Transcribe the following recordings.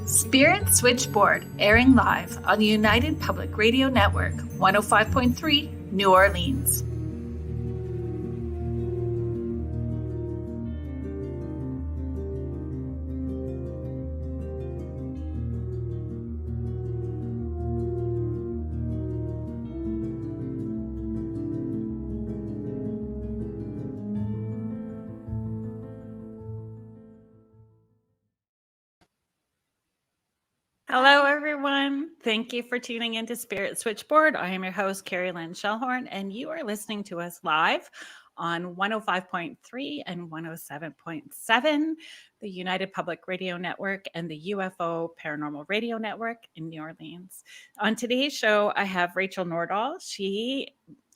Spirit Switchboard, airing live on the United Public Radio Network, 105.3 New Orleans. Hello, everyone. Thank you for tuning into Spirit Switchboard. I am your host, Carrie Lynn Shellhorn, and you are listening to us live on 105.3 and 107.7, the United Public Radio Network and the UFO Paranormal Radio Network in New Orleans. On today's show, I have Rachel Nordahl.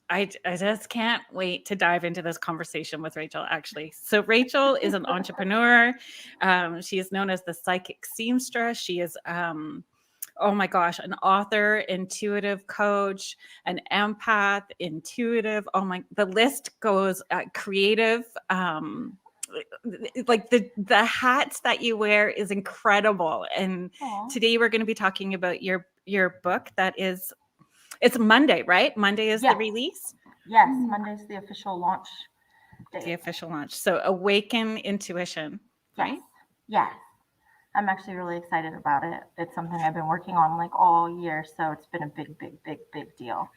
I just can't wait to dive into this conversation with Rachel, actually. So Rachel is an entrepreneur. She is known as the Psychic Seamstress. She is, oh my gosh, an author, intuitive coach, an empath, intuitive. The list goes creative. Like the hats that you wear is incredible. And today we're going to be talking about your book that is, it's Monday, right? Monday is the release? Yes, Monday's the official launch day. The official launch. So Awaken Intuition, right? Yes. I'm actually really excited about it. It's something I've been working on like all year. So it's been a big deal.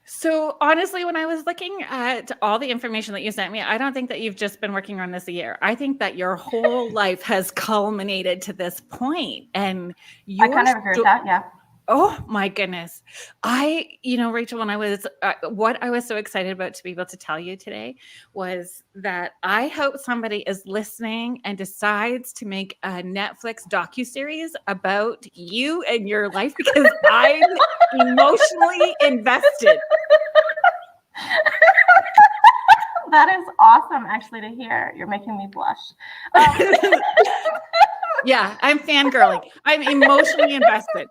So honestly, when I was looking at all the information that you sent me, I don't think that you've just been working on this a year. I think that your whole life has culminated to this point. And I kind of agree with that, yeah. Oh my goodness. Rachel, when I was, what I was so excited about to be able to tell you today was that I hope somebody is listening and decides to make a Netflix docuseries about you and your life, because I'm emotionally invested. That is awesome, actually, to hear. You're making me blush. Yeah, I'm fangirling. I'm emotionally invested.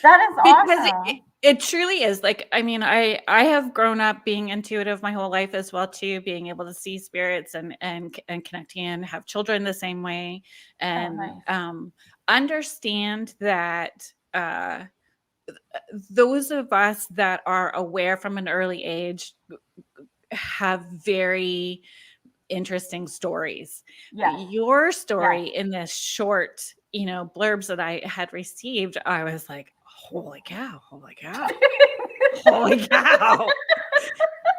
That is awesome. Because it truly is. Like, I mean, I have grown up being intuitive my whole life as well, too, being able to see spirits and connecting and have children the same way. And understand that those of us that are aware from an early age have very interesting stories. Your story in this short, blurbs that I had received, I was like, holy cow. Holy cow.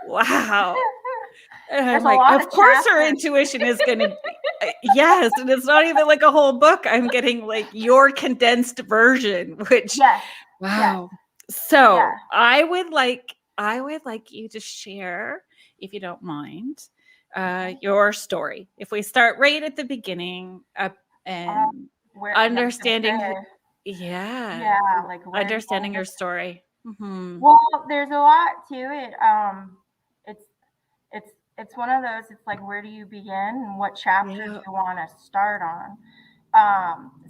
Wow. And I'm like, of course our intuition is going to, yes. And it's not even like a whole book. I'm getting like your condensed version, which, wow. So I would like you to share, if you don't mind, your story. If we start right at the beginning and understanding, understanding your story. Mm-hmm. Well, there's a lot to it. It's one of those. It's like, where do you begin and what chapter do you want to start on?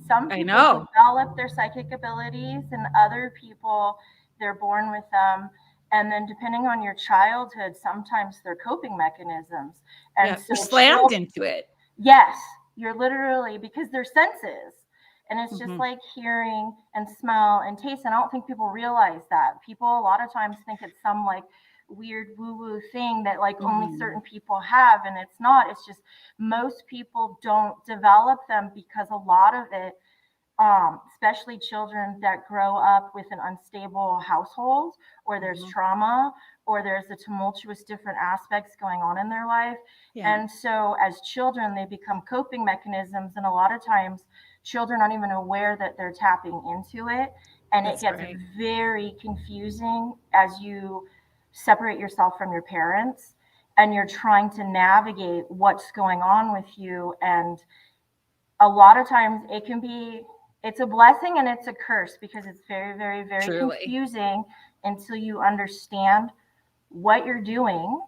Some people develop their psychic abilities, and other people, they're born with them. And then depending on your childhood, sometimes they're coping mechanisms. And so you're slammed into it. Yes, you're literally, because they're senses. And it's just like hearing and smell and taste. And I don't think people realize that. People a lot of times think it's some like weird woo-woo thing that like only certain people have. And it's not. It's just most people don't develop them because a lot of it, especially children that grow up with an unstable household, or there's trauma, or there's the tumultuous different aspects going on in their life. And so as children, they become coping mechanisms. And a lot of times children aren't even aware that they're tapping into it. And it gets very confusing as you separate yourself from your parents and you're trying to navigate what's going on with you. And a lot of times it's a blessing and it's a curse, because it's very confusing until you understand what you're doing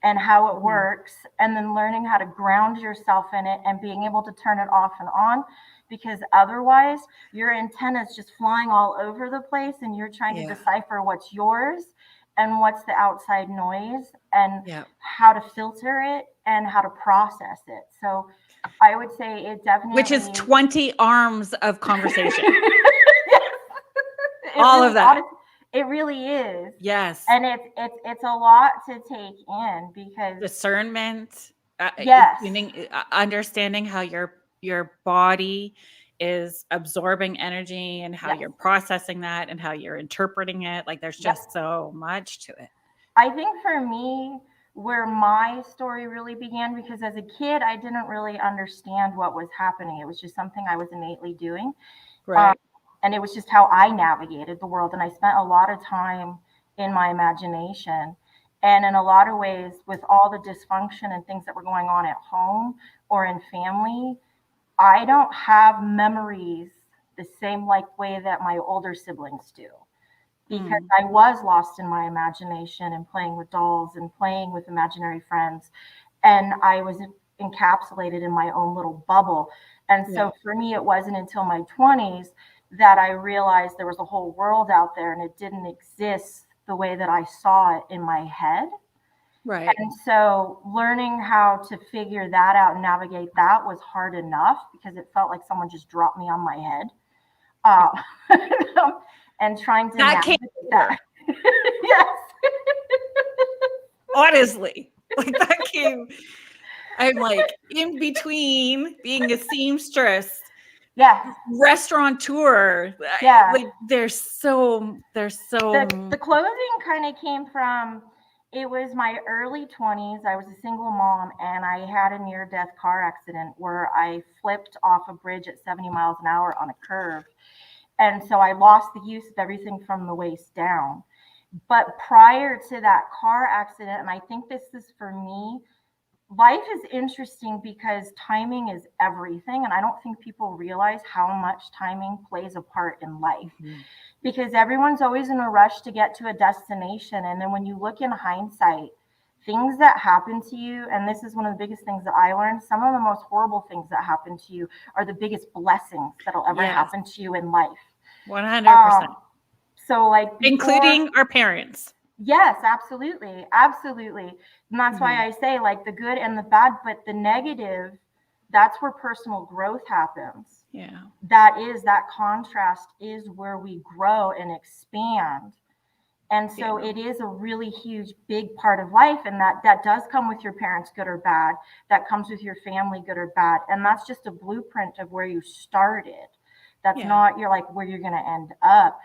and how it works, and then learning how to ground yourself in it and being able to turn it off and on, because otherwise your antenna's just flying all over the place and you're trying to decipher what's yours and what's the outside noise and Yeah. how to filter it and how to process it. So I would say it definitely, Which is 20 arms of conversation. Yes. All of that. It really is. Yes. And it's a lot to take in because Discernment, yes, understanding how your body is absorbing energy and how yes, you're processing that and how you're interpreting it. Like there's yep. just so much to it. I think for me, where my story really began, because as a kid, I didn't really understand what was happening. It was just something I was innately doing. Right. And it was just how I navigated the world. And I spent a lot of time in my imagination. And in a lot of ways, with all the dysfunction and things that were going on at home or in family, I don't have memories the same like way that my older siblings do. Because I was lost in my imagination and playing with dolls and playing with imaginary friends. And I was encapsulated in my own little bubble. And so for me, it wasn't until my 20s that I realized there was a whole world out there and it didn't exist the way that I saw it in my head. Right. And so learning how to figure that out and navigate that was hard enough because it felt like someone just dropped me on my head. And trying to That came navigate that. Yes. honestly. Like that came. I'm like in between being a seamstress, Yes. restaurateur. Yeah. Like there's so The clothing kind of came from, it was my early 20s. I was a single mom and I had a near death car accident where I flipped off a bridge at 70 miles an hour on a curve. And so I lost the use of everything from the waist down. But prior to that car accident, and I think this is for me, life is interesting because timing is everything. And I don't think people realize how much timing plays a part in life. Because everyone's always in a rush to get to a destination. And then when you look in hindsight, things that happen to you, and this is one of the biggest things that I learned, some of the most horrible things that happen to you are the biggest blessings that'll ever happen to you in life. 100%. So like including our parents. Yes, absolutely. Absolutely. And that's why I say like the good and the bad, but the negative, that's where personal growth happens. Yeah. That contrast is where we grow and expand. And so it is a really huge, big part of life. And that does come with your parents, good or bad. That comes with your family, good or bad. And that's just a blueprint of where you started. That's not where you're going to end up.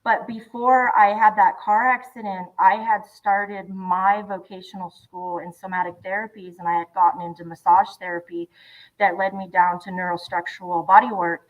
But before I had that car accident, I had started my vocational school in somatic therapies, and I had gotten into massage therapy that led me down to neurostructural body work.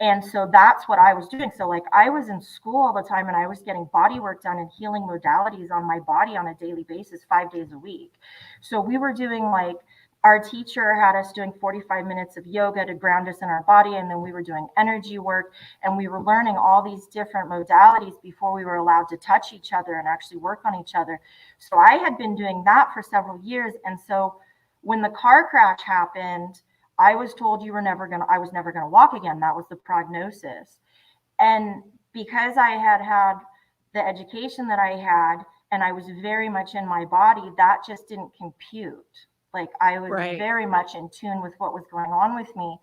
And so that's what I was doing. So like I was in school all the time and I was getting body work done and healing modalities on my body on a daily basis, 5 days a week. So we were doing like, our teacher had us doing 45 minutes of yoga to ground us in our body. And then we were doing energy work and we were learning all these different modalities before we were allowed to touch each other and actually work on each other. So I had been doing that for several years. And so when the car crash happened, I was told I was never going to walk again. That was the prognosis. And because I had had the education that I had, and I was very much in my body, that just didn't compute. Like I was very much in tune with what was going on with me.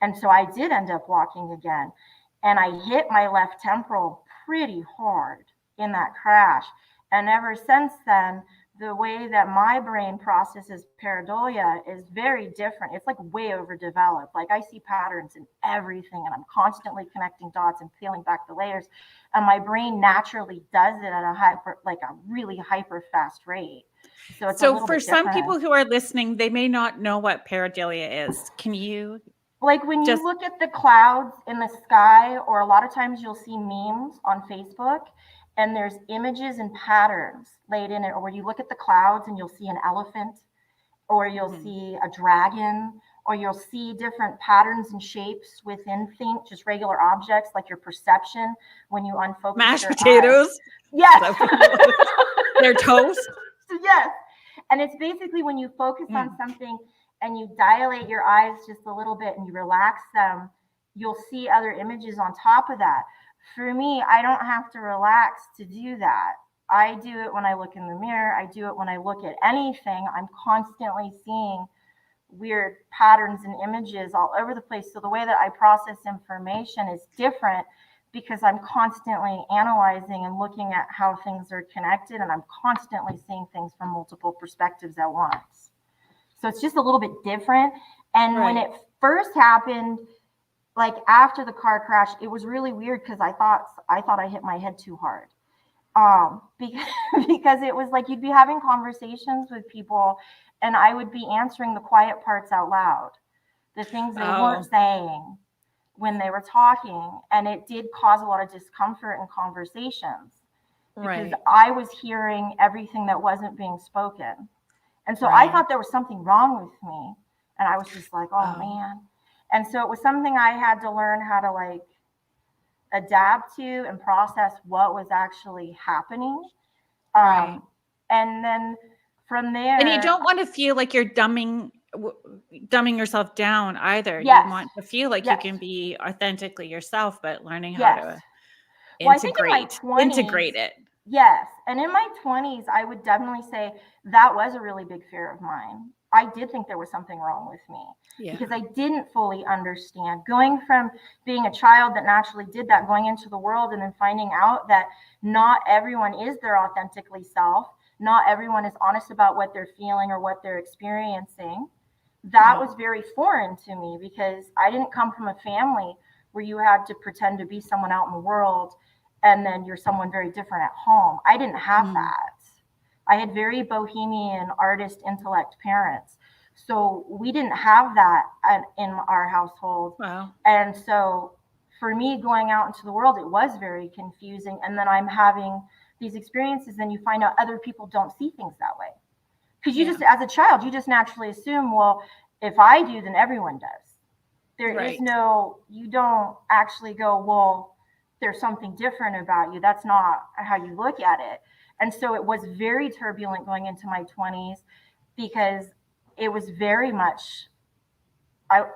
And so I did end up walking again. And I hit my left temporal pretty hard in that crash. And ever since then, the way that my brain processes pareidolia is very different. It's like way overdeveloped. Like I see patterns in everything and I'm constantly connecting dots and peeling back the layers. And my brain naturally does it at a really hyper fast rate. So for some people who are listening, they may not know what pareidolia is. Can you? Like when you look at the clouds in the sky, or a lot of times you'll see memes on Facebook and there's images and patterns laid in it, or when you look at the clouds and you'll see an elephant, or you'll see a dragon, or you'll see different patterns and shapes within just regular objects, like your perception when you unfocus mashed your potatoes. Eyes. Yes. They're toast. Yes. And it's basically when you focus on something and you dilate your eyes just a little bit and you relax them, you'll see other images on top of that. For me, I don't have to relax to do that. I do it when I look in the mirror. I do it when I look at anything. I'm constantly seeing weird patterns and images all over the place. So the way that I process information is different because I'm constantly analyzing and looking at how things are connected, and I'm constantly seeing things from multiple perspectives at once. So it's just a little bit different. And when it first happened, like after the car crash, it was really weird because I thought I hit my head too hard. Because it was like you'd be having conversations with people and I would be answering the quiet parts out loud, the things they weren't saying when they were talking. And it did cause a lot of discomfort in conversations because I was hearing everything that wasn't being spoken. And so I thought there was something wrong with me. And I was just like, oh man. And so it was something I had to learn how to like adapt to and process what was actually happening. And then from there. And you don't want to feel like you're dumbing yourself down either. Yes. You want to feel like you can be authentically yourself, but learning how to integrate it. Yes. And in my 20s, I would definitely say that was a really big fear of mine. I did think there was something wrong with me because I didn't fully understand. Going from being a child that naturally did that, going into the world and then finding out that not everyone is their authentically self. Not everyone is honest about what they're feeling or what they're experiencing. That was very foreign to me because I didn't come from a family where you had to pretend to be someone out in the world and then you're someone very different at home. I didn't have that. I had very bohemian artist intellect parents. So we didn't have that in our household. Wow. And so for me going out into the world, it was very confusing. And then I'm having these experiences and you find out other people don't see things that way. Because you just, as a child, you just naturally assume, well, if I do, then everyone does. There is no, you don't actually go, well, there's something different about you. That's not how you look at it. And so it was very turbulent going into my 20s because it was very much,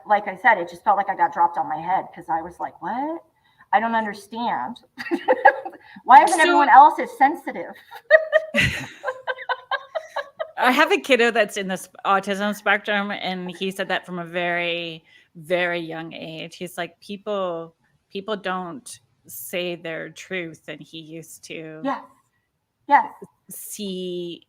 like I said, it just felt like I got dropped on my head because I was like, what? I don't understand. Why isn't everyone else as sensitive? I have a kiddo that's in this autism spectrum, and he said that from a very, very young age. He's like, people don't say their truth, and he used to see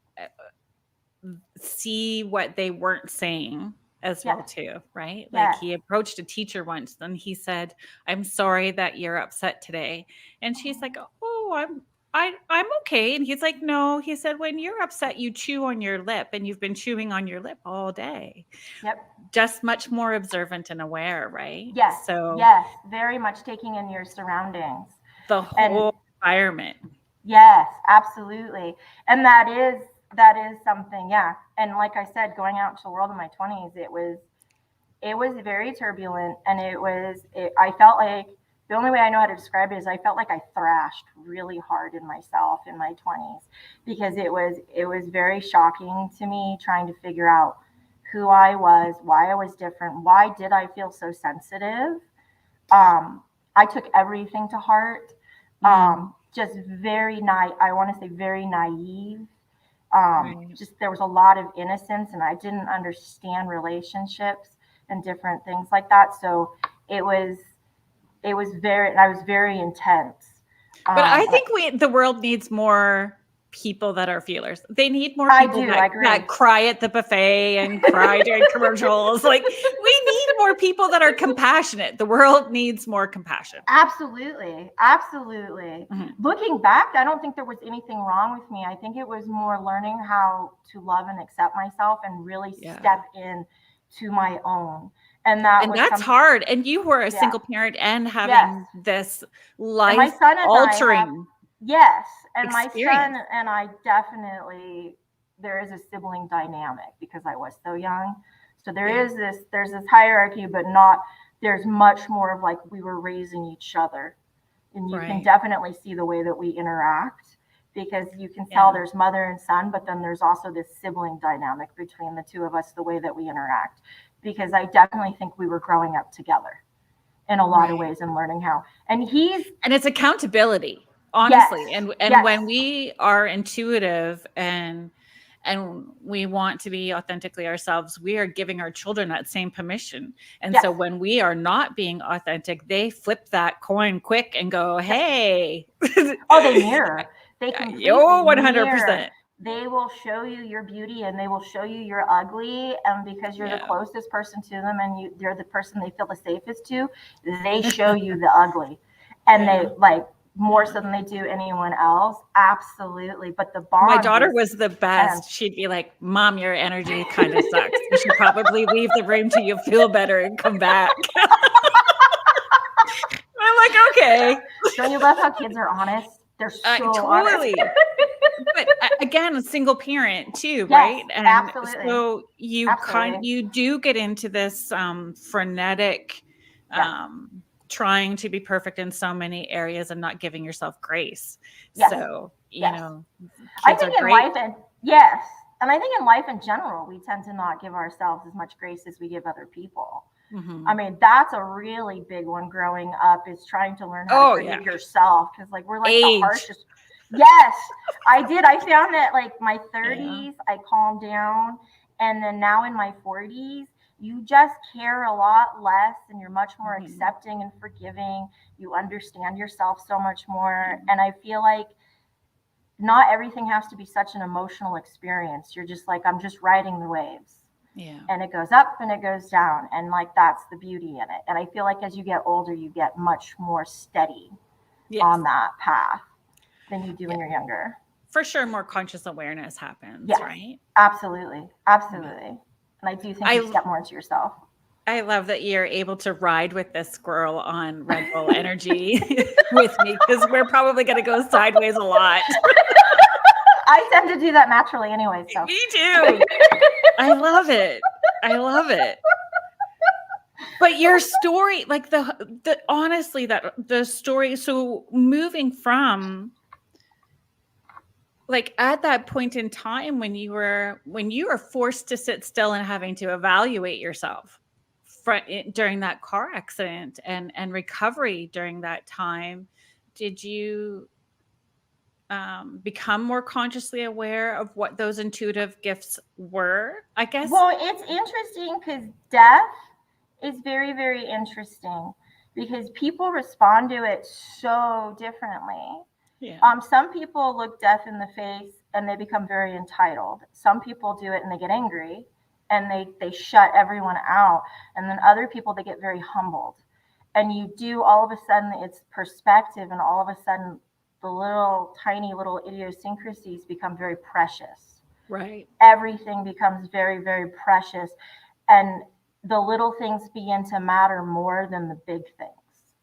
what they weren't saying as well too, right? Like he approached a teacher once and he said, I'm sorry that you're upset today. And she's like, oh, I'm okay. And he's like, no, he said, when you're upset, you chew on your lip, and you've been chewing on your lip all day. Just much more observant and aware, right? Yes, very much taking in your surroundings. The whole environment. Yes, absolutely. And that is something, And like I said, going out into the world in my 20s, it was very turbulent, and I felt like the only way I know how to describe it is I felt like I thrashed really hard in myself in my 20s because it was very shocking to me trying to figure out who I was, why I was different, why did I feel so sensitive? I took everything to heart. Just very I want to say very naive. Just there was a lot of innocence, and I didn't understand relationships and different things like that. So I was very intense. But I think the world needs more people that are feelers. They need more people that cry at the buffet and cry during commercials. Like, we need more people that are compassionate. The world needs more compassion. Absolutely. Looking back, I don't think there was anything wrong with me. I think it was more learning how to love and accept myself and really step in to my own. And that's hard. And you were a single parent and having this life altering. Yes. And experience. My son and I definitely, there is a sibling dynamic because I was so young. So there's this hierarchy, but there's much more of like we were raising each other. And you can definitely see the way that we interact because you can tell there's mother and son, but then there's also this sibling dynamic between the two of us, the way that we interact. Because I definitely think we were growing up together in a lot of ways and learning how. And it's accountability. honestly. Yes. And when we are intuitive and we want to be authentically ourselves, we are giving our children that same permission. And Yes. so when we are not being authentic, they flip that coin quick and go, hey. Oh, they mirror. They completely Yo, mirror. 100%. They will show you your beauty and they will show you your ugly. And because you're the closest person to them and they're the person they feel the safest to, they show you the ugly. And they like more so than they do anyone else. Absolutely. But the bond. My daughter was the best. She'd be like, Mom, your energy kind of sucks. You should probably leave the room till you feel better and come back. I'm like, okay. Don't you love how kids are honest? They're so totally. honest. But again, a single parent too, Yes, right? And absolutely. so you do get into this frenetic trying to be perfect in so many areas and not giving yourself grace. Yes. So, you know, I think in life and and I think in life in general, we tend to not give ourselves as much grace as we give other people. I mean, that's a really big one growing up, is trying to learn how to forgive yourself. Because like we're like the harshest. Yes, I did. I found that like my 30s, I calmed down. And then now in my 40s, you just care a lot less and you're much more accepting and forgiving. You understand yourself so much more. And I feel like not everything has to be such an emotional experience. You're just like, I'm just riding the waves. Yeah. And it goes up and it goes down. And like, that's the beauty in it. And I feel like as you get older, you get much more steady on that path than you do when you're younger. For sure, more conscious awareness happens, right? Absolutely. Absolutely. And I do think you step more into yourself. I love that you're able to ride with this squirrel on Red Bull energy with me, because we're probably going to go sideways a lot. I tend to do that naturally anyway. So. Me too. I love it. I love it. But your story, like the honestly, that the story, so moving from like at that point in time when you were forced to sit still and having to evaluate yourself during that car accident and recovery during that time, did you become more consciously aware of what those intuitive gifts were, I guess? Well, it's interesting because death is very, very interesting because people respond to it so differently. Some people look death in the face and they become very entitled. Some people do it and they get angry and they shut everyone out. And then other people, they get very humbled. And you do, all of a sudden, it's perspective, and all of a sudden, the little tiny little idiosyncrasies become very precious. Right. Everything becomes very, very precious. And the little things begin to matter more than the big things.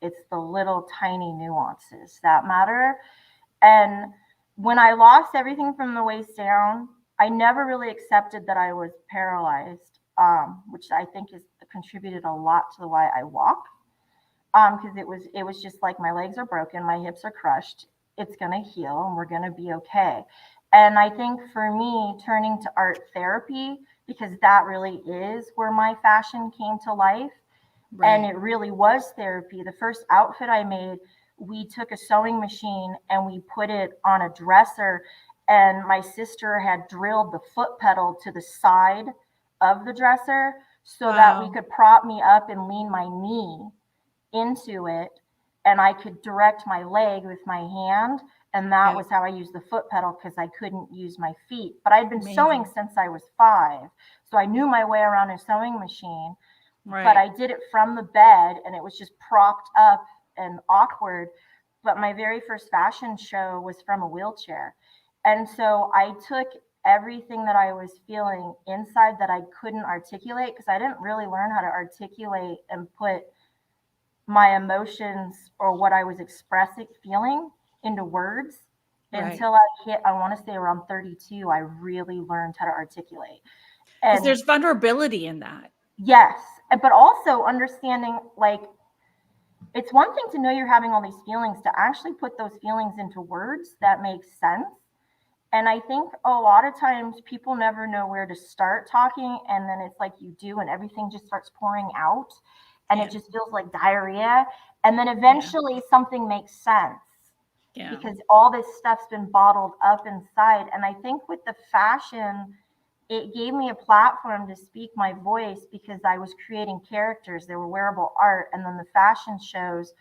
It's the little tiny nuances that matter. And when I lost everything from the waist down, I never really accepted that I was paralyzed, which I think has contributed a lot to why I walk. Because it was just like, my legs are broken, my hips are crushed, it's going to heal and we're going to be okay. And I think for me, turning to art therapy, because that really is where my fashion came to life. Right. And it really was therapy. The first outfit I made, we took a sewing machine and we put it on a dresser, and my sister had drilled the foot pedal to the side of the dresser so that we could prop me up and lean my knee into it, and I could direct my leg with my hand, and that was how I used the foot pedal, because I couldn't use my feet. But I'd been sewing since I was 5, so I knew my way around a sewing machine. Right. But I did it from the bed, and it was just propped up and awkward. But my very first fashion show was from a wheelchair, and so I took everything that I was feeling inside that I couldn't articulate, because I didn't really learn how to articulate and put my emotions or what I was feeling into words until I hit, I want to say around 32, I really learned how to articulate. Because there's vulnerability in that. Yes. But also understanding, like, it's one thing to know you're having all these feelings, to actually put those feelings into words that make sense. And I think a lot of times people never know where to start talking. And then it's like you do, and everything just starts pouring out. And it just feels like diarrhea. And then eventually something makes sense. Yeah. because all this stuff's been bottled up inside. And I think with the fashion, it gave me a platform to speak my voice because I was creating characters. They were wearable art. And then the fashion shows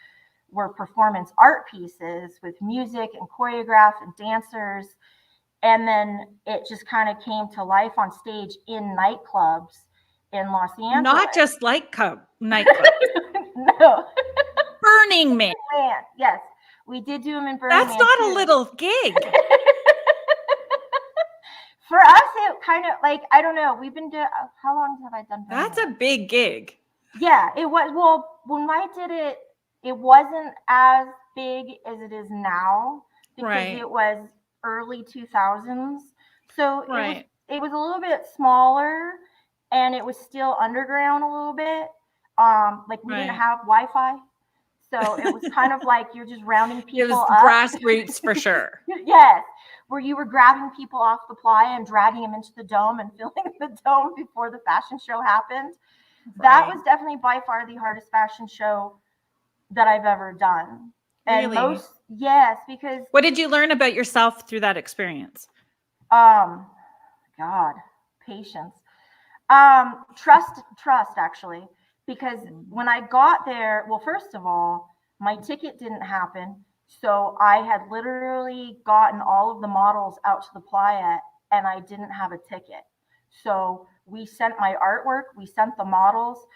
were performance art pieces with music and choreograph and dancers. And then it just kind of came to life on stage in nightclubs in Los Angeles. Not just like nightclubs. No. Burning Man. Yes. We did do them in Burning Man. That's not too. a little gig. For us, it kind of like, I don't know. We've been doing, how long have I done Burning That's Man? a big gig. Yeah, it was. Well, when I did it, it wasn't as big as it is now because Right. it was early 2000s. So Right. it was a little bit smaller, and it was still underground a little bit. Like we didn't Right. have Wi-Fi. So it was kind of like you're just rounding It people was up. grassroots for sure. Yes, where you were grabbing people off the playa and dragging them into the dome and filling the dome before the fashion show happened. That Right. was definitely by far the hardest fashion show that I've ever done. And Really? yes, because What did you learn about yourself through that experience? God, patience. Trust actually, because when I got there, well, first of all, my ticket didn't happen. So I had literally gotten all of the models out to the playa and I didn't have a ticket. So we sent my artwork, we sent the models.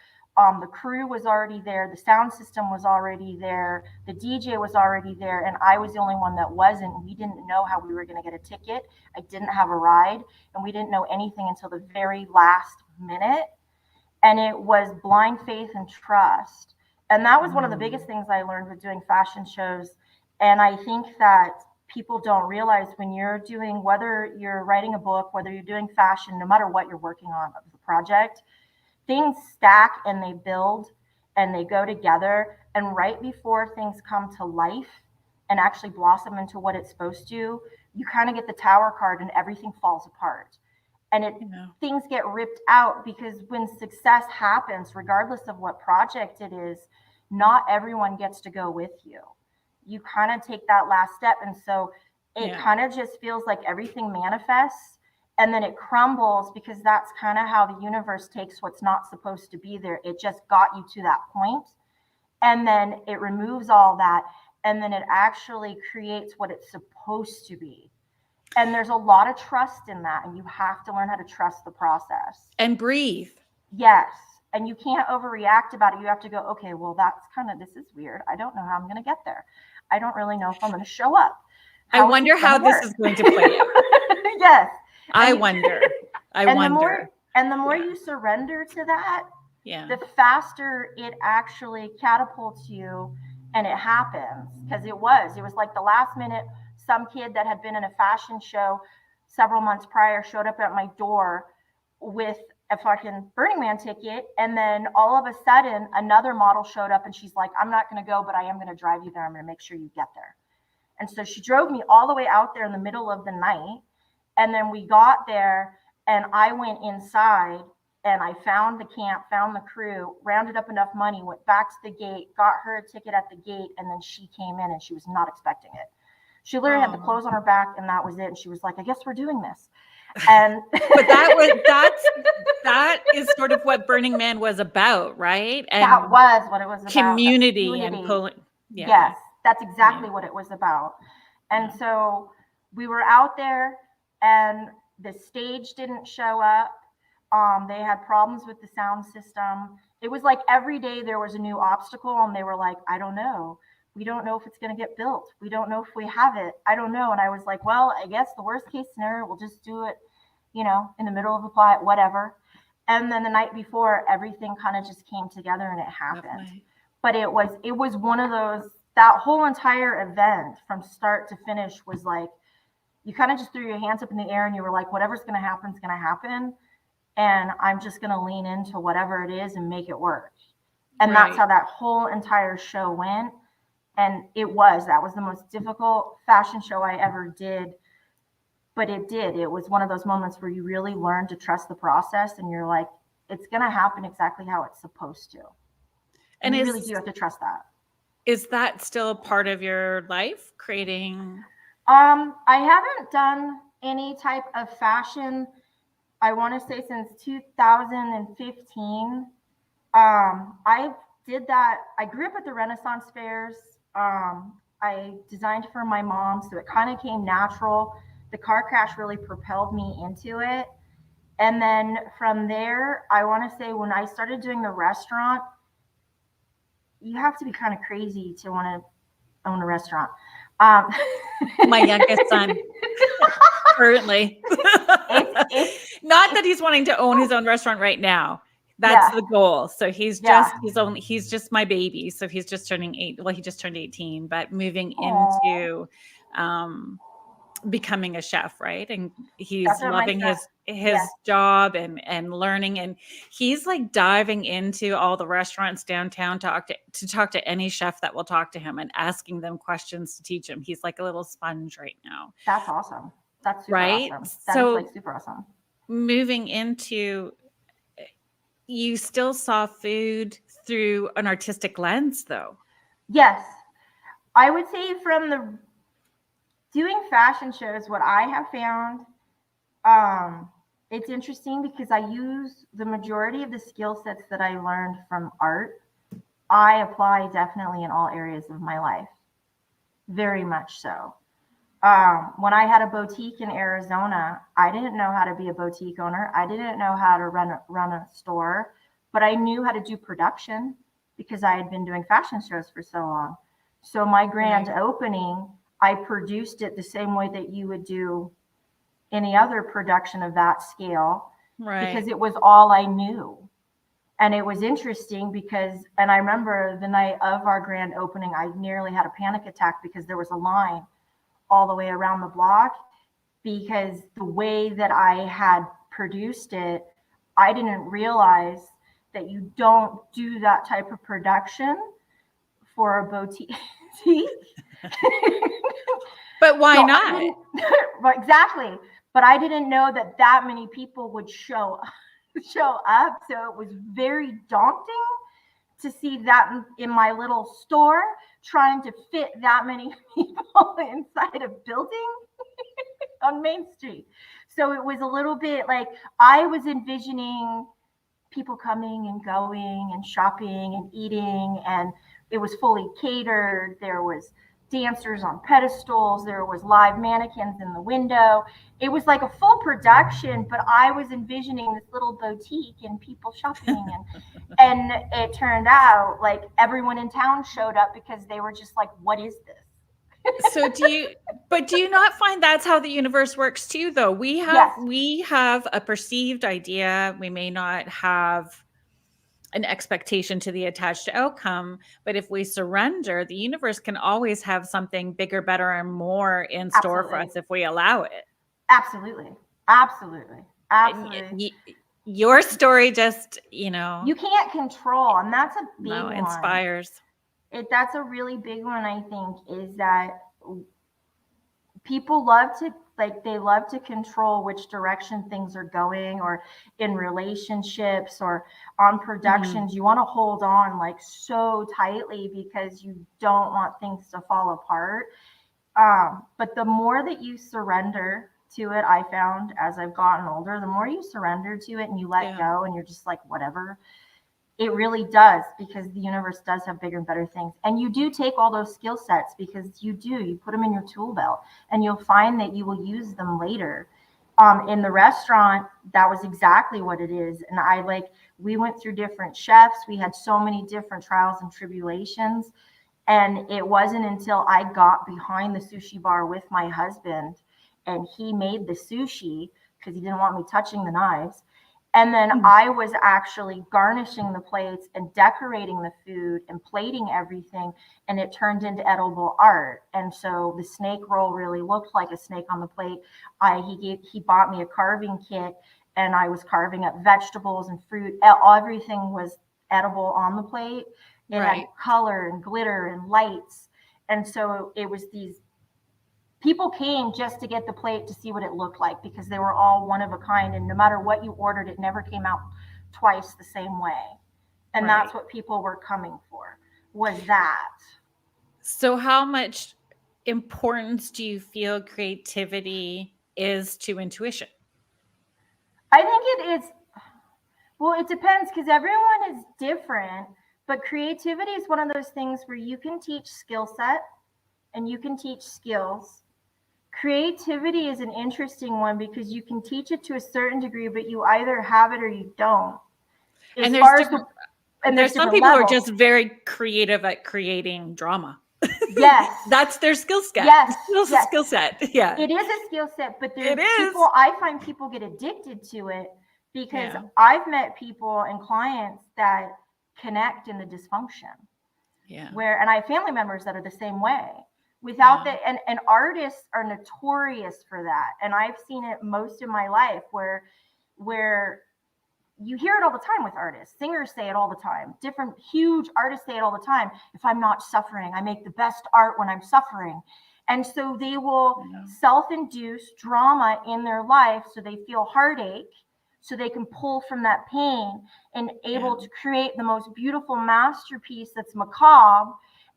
The crew was already there, the sound system was already there, the DJ was already there, and I was the only one that wasn't. We didn't know how we were going to get a ticket. I didn't have a ride, and we didn't know anything until the very last minute. And it was blind faith and trust. And that was one of the biggest things I learned with doing fashion shows. And I think that people don't realize when you're doing, whether you're writing a book, whether you're doing fashion, no matter what you're working on of the project, things stack and they build and they go together. And right before things come to life and actually blossom into what it's supposed to, you kind of get the tower card and everything falls apart. And things get ripped out because when success happens, regardless of what project it is, not everyone gets to go with you. You kind of take that last step. And so it kind of just feels like everything manifests and then it crumbles because that's kind of how the universe takes what's not supposed to be there. It just got you to that point, and then it removes all that, and then it actually creates what it's supposed to be. And there's a lot of trust in that, and you have to learn how to trust the process. And breathe. Yes. And you can't overreact about it. You have to go, okay, well, this is weird. I don't know how I'm going to get there. I don't really know if I'm going to show up. I wonder how this is going to play out. Yes. I wonder. The more you surrender to that, the faster it actually catapults you and it happens. Because it was like the last minute, some kid that had been in a fashion show several months prior showed up at my door with a fucking Burning Man ticket. And then all of a sudden another model showed up and she's like, I'm not going to go, but I am going to drive you there. I'm going to make sure you get there. And so she drove me all the way out there in the middle of the night. And then we got there and I went inside and I found the camp, found the crew, rounded up enough money, went back to the gate, got her a ticket at the gate. And then she came in and she was not expecting it. She literally had the clothes on her back and that was it. And she was like, I guess we're doing this. And but that is sort of what Burning Man was about, right? And that was what it was about. Community and pulling. Yes, that's exactly what it was about. And so we were out there and the stage didn't show up. They had problems with the sound system. It was like every day there was a new obstacle and they were like, I don't know. We don't know if it's going to get built. We don't know if we have it. I don't know. And I was like, well, I guess the worst case scenario, we'll just do it, in the middle of the plot, whatever. And then the night before, everything kind of just came together and it happened. Definitely. But it was one of those, that whole entire event from start to finish was like, you kind of just threw your hands up in the air and you were like, whatever's going to happen is going to happen. And I'm just going to lean into whatever it is and make it work. And that's how that whole entire show went. And that was the most difficult fashion show I ever did. But it was one of those moments where you really learn to trust the process and you're like, it's going to happen exactly how it's supposed to. And you really do have to trust that. Is that still part of your life, creating? I haven't done any type of fashion, I want to say, since 2015. I did that. I grew up at the Renaissance fairs. I designed for my mom, so it kind of came natural. The car crash really propelled me into it. And then from there, I want to say when I started doing the restaurant, you have to be kind of crazy to want to own a restaurant. My youngest son, currently. Not that he's wanting to own his own restaurant right now. That's the goal. So he's just my baby. So he's just turning 8. Well, he just turned 18, but moving into becoming a chef, right? And he's loving his job and learning, and he's like diving into all the restaurants downtown to talk to any chef that will talk to him and asking them questions to teach him. He's like a little sponge right now. That's awesome. That's super awesome. That is like super awesome. Moving into, you still saw food through an artistic lens, though. Yes. I would say from the doing fashion shows, what I have found, it's interesting because I use the majority of the skill sets that I learned from art. I apply definitely in all areas of my life. Very much so. When I had a boutique in Arizona, I didn't know how to be a boutique owner. I didn't know how to run a store, but I knew how to do production because I had been doing fashion shows for so long. So my grand opening, I produced it the same way that you would do any other production of that scale, because it was all I knew. And it was interesting because, and I remember the night of our grand opening, I nearly had a panic attack because there was a line all the way around the block, because the way that I had produced it, I didn't realize that you don't do that type of production for a boutique. But why not? Exactly. But I didn't know that many people would show up. So it was very daunting to see that in my little store, trying to fit that many people inside a building on Main Street. So it was a little bit like I was envisioning people coming and going and shopping and eating, and it was fully catered. There was dancers on pedestals. There was live mannequins in the window. It was like a full production, but I was envisioning this little boutique and people shopping, and it turned out like everyone in town showed up because they were just like, what is this? So do you not find that's how the universe works too, though? We have a perceived idea. We may not have an expectation to the attached outcome, but if we surrender, the universe can always have something bigger, better, and more in store for us if we allow it. Absolutely. Your story just, you can't control, and that's a big one. Inspires. That's a really big one, I think, is that people love to control which direction things are going, or in relationships or on productions. You want to hold on like so tightly because you don't want things to fall apart. But the more that you surrender to it, I found as I've gotten older, the more you surrender to it and you let go and you're just like, whatever. It really does, because the universe does have bigger and better things. And you do take all those skill sets, because you put them in your tool belt, and you'll find that you will use them later. In the restaurant, that was exactly what it is. And we went through different chefs. We had so many different trials and tribulations. And it wasn't until I got behind the sushi bar with my husband and he made the sushi because he didn't want me touching the knives. And then I was actually garnishing the plates and decorating the food and plating everything. And it turned into edible art. And so the snake roll really looked like a snake on the plate. He bought me a carving kit, and I was carving up vegetables and fruit. Everything was edible on the plate. It had color and glitter and lights. And so it was people came just to get the plate to see what it looked like, because they were all one of a kind. And no matter what you ordered, it never came out twice the same way. And that's what people were coming for, was that. So how much importance do you feel creativity is to intuition? I think it is, well, it depends because everyone is different, but creativity is one of those things where you can teach skill set and you can teach skills. Creativity is an interesting one because you can teach it to a certain degree, but you either have it or you don't. And As there's far as different there's there's some different people who are levels. just very creative at creating drama. Yes. That's their skill set. Yes. Skill set. Yeah. It is a skill set, but there's It is. people, I find people get addicted to it because I've met people and clients that connect in the dysfunction. Yeah. And I have family members that are the same way. Without that, and artists are notorious for that. And I've seen it most of my life where you hear it all the time with artists. Singers say it all the time. Different huge artists say it all the time. If I'm not suffering, I make the best art when I'm suffering. And so they will self-induce drama in their life so they feel heartache, so they can pull from that pain and able to create the most beautiful masterpiece that's macabre.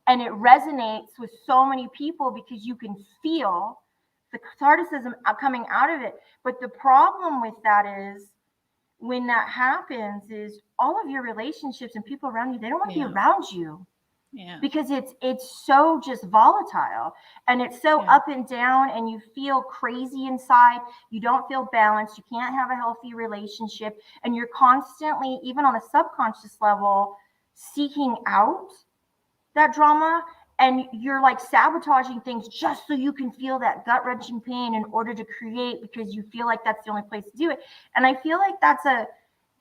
And it resonates with so many people because you can feel the catharticism coming out of it. But the problem with that is, when that happens, is all of your relationships and people around you, they don't want to be around you. Yeah. Because it's so just volatile and it's so up and down and you feel crazy inside. You don't feel balanced. You can't have a healthy relationship. And you're constantly, even on a subconscious level, seeking out that drama. And you're like sabotaging things just so you can feel that gut-wrenching pain in order to create, because you feel like that's the only place to do it. And I feel like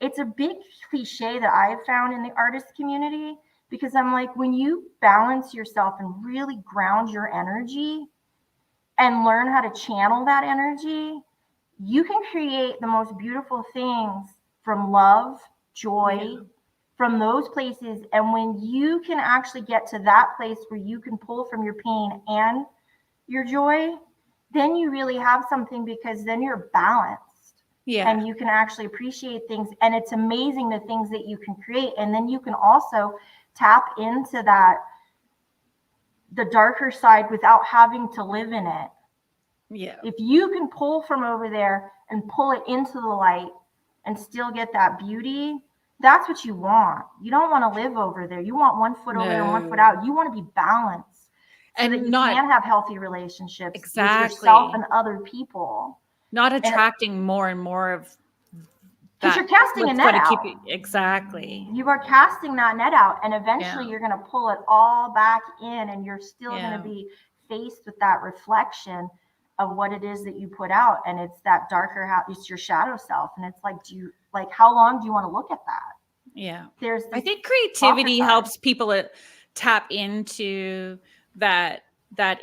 it's a big cliche that I've found in the artist community, because I'm like, when you balance yourself and really ground your energy and learn how to channel that energy, you can create the most beautiful things from love, joy, from those places. And when you can actually get to that place where you can pull from your pain and your joy, then you really have something, because then you're balanced. Yeah. And you can actually appreciate things. And it's amazing the things that you can create. And then you can also tap into the darker side without having to live in it. Yeah. If you can pull from over there and pull it into the light and still get that beauty, that's what you want. You don't want to live over there. You want one foot over there and one foot out. You want to be balanced so that you can have healthy relationships with yourself and other people. Not attracting more and more of because you're casting a net out. Exactly. You are casting that net out, and eventually you're going to pull it all back in, and you're still going to be faced with that reflection of what it is that you put out. And it's that darker, it's your shadow self. And it's like, how long do you want to look at that? Yeah. I think creativity helps people tap into that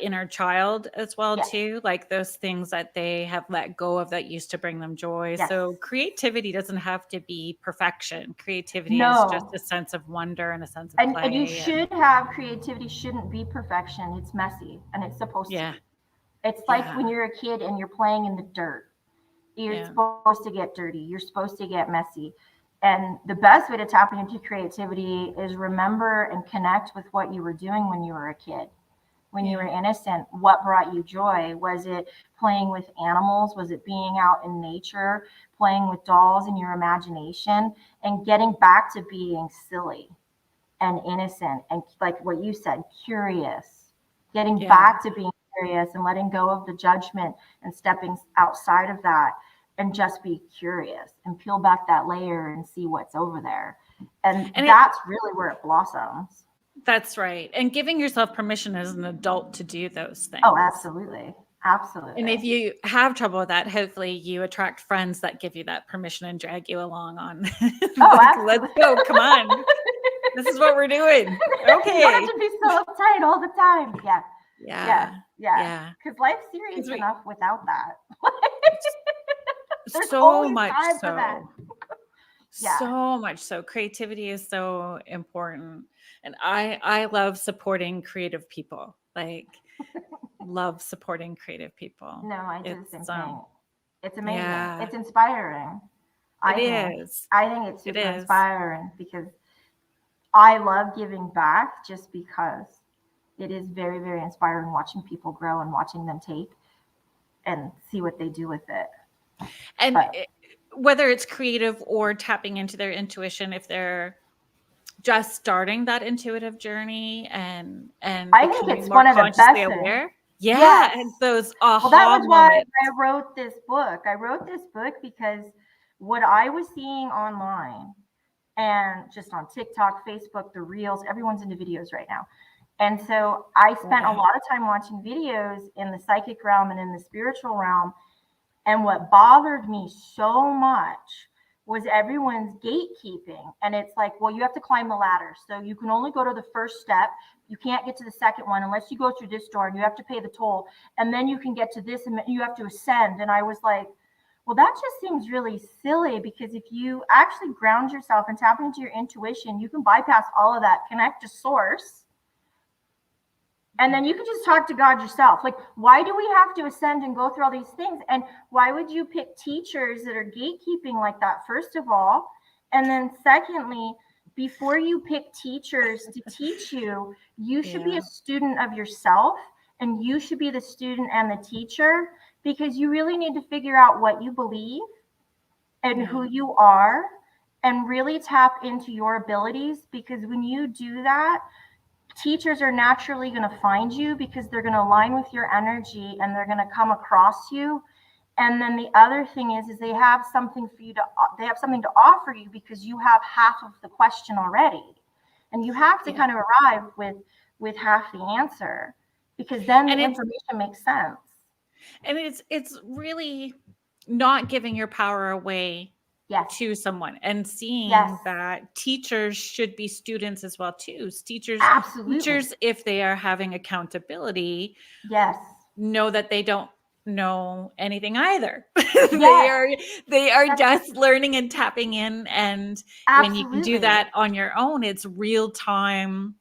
inner child as well, too. Like those things that they have let go of that used to bring them joy. Yes. So creativity doesn't have to be perfection. Creativity is just a sense of wonder and a sense of play. And you should have creativity shouldn't be perfection. It's messy, and it's supposed to be. It's like when you're a kid and you're playing in the dirt. You're supposed to get dirty. You're supposed to get messy. And the best way to tap into creativity is remember and connect with what you were doing when you were a kid, when you were innocent. What brought you joy? Was it playing with animals? Was it being out in nature, playing with dolls in your imagination, and getting back to being silly and innocent and, like what you said, curious, getting back to being curious and letting go of the judgment and stepping outside of that and just be curious and peel back that layer and see what's over there. And that's really where it blossoms. That's right. And giving yourself permission as an adult to do those things. Oh, absolutely. Absolutely. And if you have trouble with that, hopefully you attract friends that give you that permission and drag you along on. Let's go. Come on. This is what we're doing. Okay. You don't have to be so uptight all the time. Yeah. Because life's serious enough without that. There's so much so. So much so. Creativity is so important. And I love supporting creative people. Like, love supporting creative people. No, I do the same thing. It's amazing. Yeah. It's inspiring. I think it's super inspiring because I love giving back just because it is very, very inspiring watching people grow and watching them take and see what they do with it. And But whether it's creative or tapping into their intuition, if they're just starting that intuitive journey and I think becoming it's more one of the consciously best things. aware. Yeah, Yes. and those Well, that aha was why moments. I wrote this book. I wrote this book because what I was seeing online and just on TikTok, Facebook, the reels, everyone's into videos right now. And so I spent a lot of time watching videos in the psychic realm and in the spiritual realm. And what bothered me so much was everyone's gatekeeping. And it's like, well, you have to climb the ladder. So you can only go to the first step. You can't get to the second one unless you go through this door and you have to pay the toll. And then you can get to this and you have to ascend. And I was like, well, that just seems really silly, because if you actually ground yourself and tap into your intuition, you can bypass all of that, connect to source. And then you can just talk to God yourself. Like, why do we have to ascend and go through all these things? And why would you pick teachers that are gatekeeping like that, first of all? And then secondly, before you pick teachers to teach you, you should be a student of yourself, and you should be the student and the teacher, because you really need to figure out what you believe and who you are, and really tap into your abilities. Because when you do that, teachers are naturally going to find you, because they're going to align with your energy and they're going to come across you. And then the other thing is they have something for you to, they have something to offer you, because you have half of the question already, and you have to kind of arrive with half the answer, because then the information makes sense. And it's really not giving your power away to someone, and seeing that teachers should be students as well too. Teachers, if they are having accountability, know that they don't know anything either. They are just learning and tapping in, and when you can do that on your own, it's real time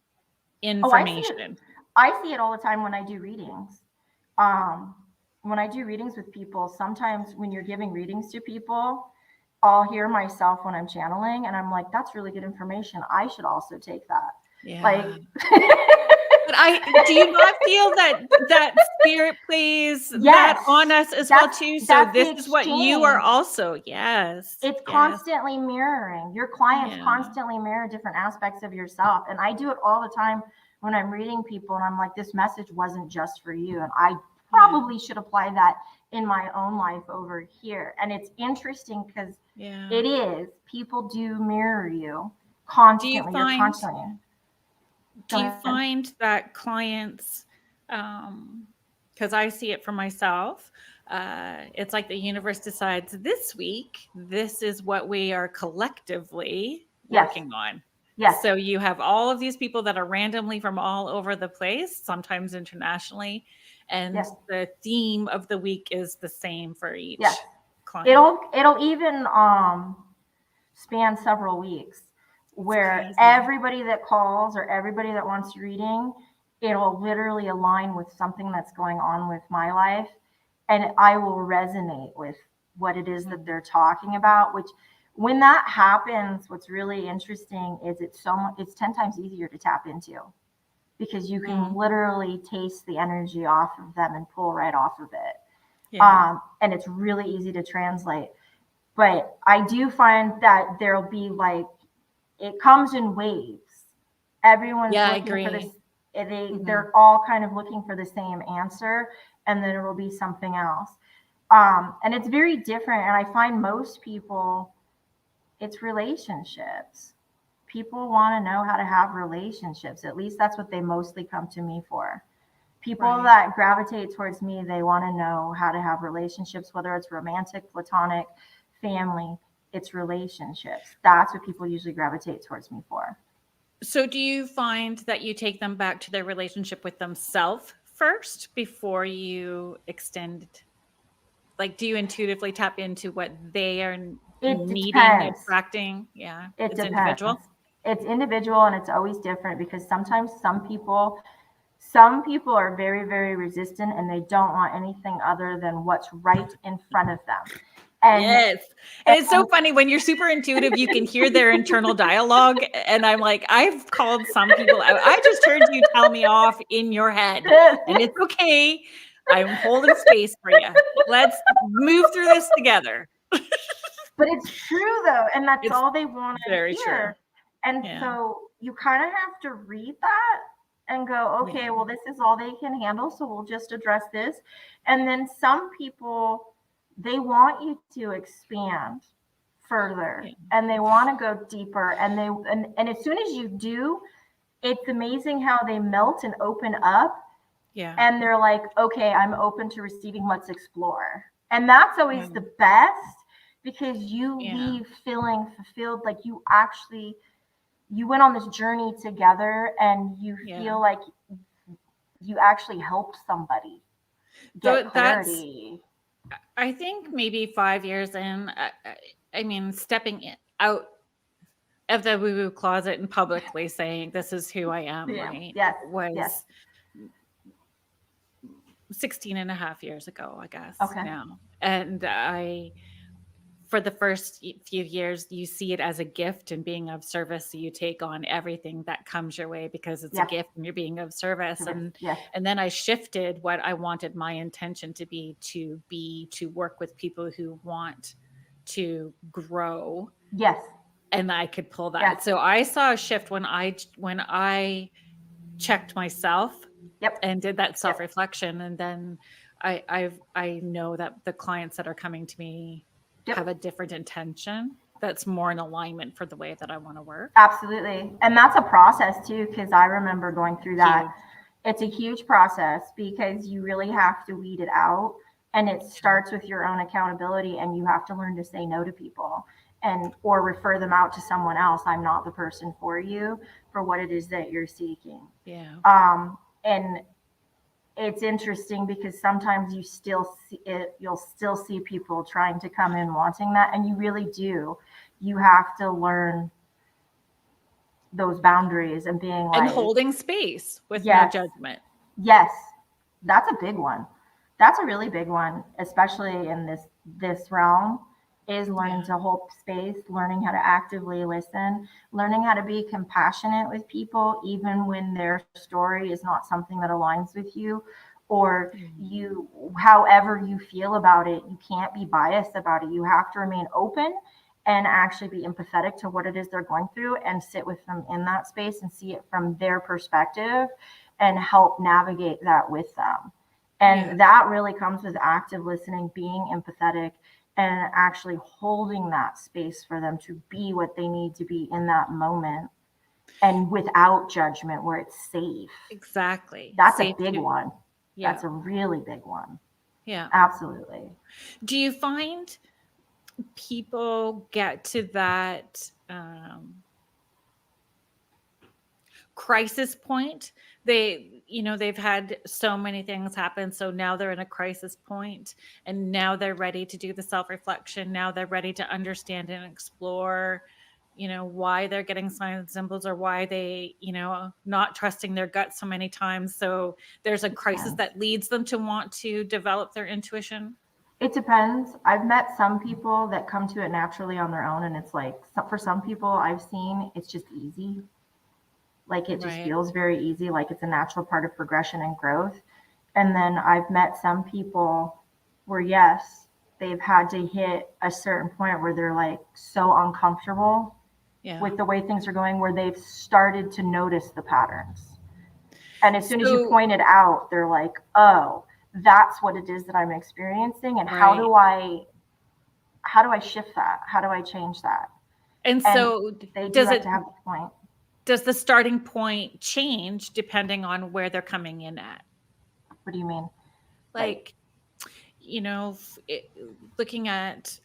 information. I see it all the time when I do readings. When I do readings with people, sometimes when you're giving readings to people, I'll hear myself when I'm channeling, and I'm like, that's really good information. I should also take that. Yeah. Like, but do you not feel that spirit plays that on us as well too? So this is what you are also. Yes. It's constantly mirroring. Your clients constantly mirror different aspects of yourself. And I do it all the time when I'm reading people, and I'm like, this message wasn't just for you. And I probably should apply that in my own life over here. And it's interesting because it is, people do mirror you constantly. Do you find that clients, because I see it for myself, it's like the universe decides this week, this is what we are collectively working on. Yes. So you have all of these people that are randomly from all over the place, sometimes internationally, and the theme of the week is the same for each client. It'll even span several weeks, where everybody that calls or everybody that wants reading, it'll literally align with something that's going on with my life, and I will resonate with what it is that they're talking about. Which, when that happens, what's really interesting is it's 10 times easier to tap into, because you can literally taste the energy off of them and pull right off of it. And it's really easy to translate. But I do find that there'll be like, it comes in waves. Everyone's looking for this. They're all kind of looking for the same answer, and then it'll be something else. And it's very different. And I find most people, it's relationships. People want to know how to have relationships. At least that's what they mostly come to me for. People that gravitate towards me, they want to know how to have relationships, whether it's romantic, platonic, family. It's relationships. That's what people usually gravitate towards me for. So do you find that you take them back to their relationship with themselves first before you extend? Like, do you intuitively tap into what they are needing, attracting? Yeah, it's individual. It's individual, and it's always different, because sometimes some people are very, very resistant, and they don't want anything other than what's right in front of them. And, yes. And it's so funny when you're super intuitive, you can hear their internal dialogue. And I'm like, I've called some people out. I just heard you tell me off in your head, and it's okay. I'm holding space for you. Let's move through this together. but it's true though. And that's It's all they want to very true. hear. And Yeah. so you kind of have to read that and go, okay, Yeah. well, this is all they can handle. So we'll just address this. And then some people, they want you to expand further Yeah. and they want to go deeper. And and as soon as you do, it's amazing how they melt and open up. Yeah. And they're like, okay, I'm open to receiving. Let's explore. And that's always the best, because you leave feeling fulfilled, like you went on this journey together and you feel like you actually helped somebody get clarity. I think maybe 5 years in, I mean, stepping out of the woo-woo closet and publicly saying, this is who I am, right? Yes. Was 16 and a half years ago, I guess, now. And for the first few years, you see it as a gift and being of service. So you take on everything that comes your way because it's a gift and you're being of service. And then I shifted what I wanted my intention to be to work with people who want to grow. Yes. And I could pull that. Yes. So I saw a shift when I checked myself and did that self-reflection. And then I know that the clients that are coming to me have a different intention that's more in alignment for the way that I want to work. Absolutely. And that's a process too, because I remember going through that. It's a huge process because you really have to weed it out. And it starts with your own accountability, and you have to learn to say no to people or refer them out to someone else. I'm not the person for you for what it is that you're seeking. Yeah. And it's interesting because sometimes you still see it, you'll still see people trying to come in wanting that. And you really do. You have to learn those boundaries and being like, and holding space with no judgment. Yes. That's a big one. That's a really big one, especially in this realm, is learning to hold space, learning how to actively listen, learning how to be compassionate with people, even when their story is not something that aligns with you, or however you feel about it, you can't be biased about it. You have to remain open and actually be empathetic to what it is they're going through and sit with them in that space and see it from their perspective and help navigate that with them. And that really comes with active listening, being empathetic, and actually holding that space for them to be what they need to be in that moment, and without judgment, where it's safe. Exactly. That's a big one. Yeah. That's a really big one. Yeah. Absolutely. Do you find people get to that crisis point? They've had so many things happen, so now they're in a crisis point, and now they're ready to do the self-reflection. Now they're ready to understand and explore why they're getting signs and symbols, or why they not trusting their gut so many times. So there's a crisis that leads them to want to develop their intuition. It depends. I've met some people that come to it naturally on their own, and it's like, for some people I've seen, it's just easy. Like it just feels very easy, like it's a natural part of progression and growth. And then I've met some people where, yes, they've had to hit a certain point where they're like so uncomfortable with the way things are going, where they've started to notice the patterns. And as soon as you point it out, they're like, oh, that's what it is that I'm experiencing. And how do I shift that? How do I change that? And so they do have to have the point. Does the starting point change depending on where they're coming in at? What do you mean? Like, looking at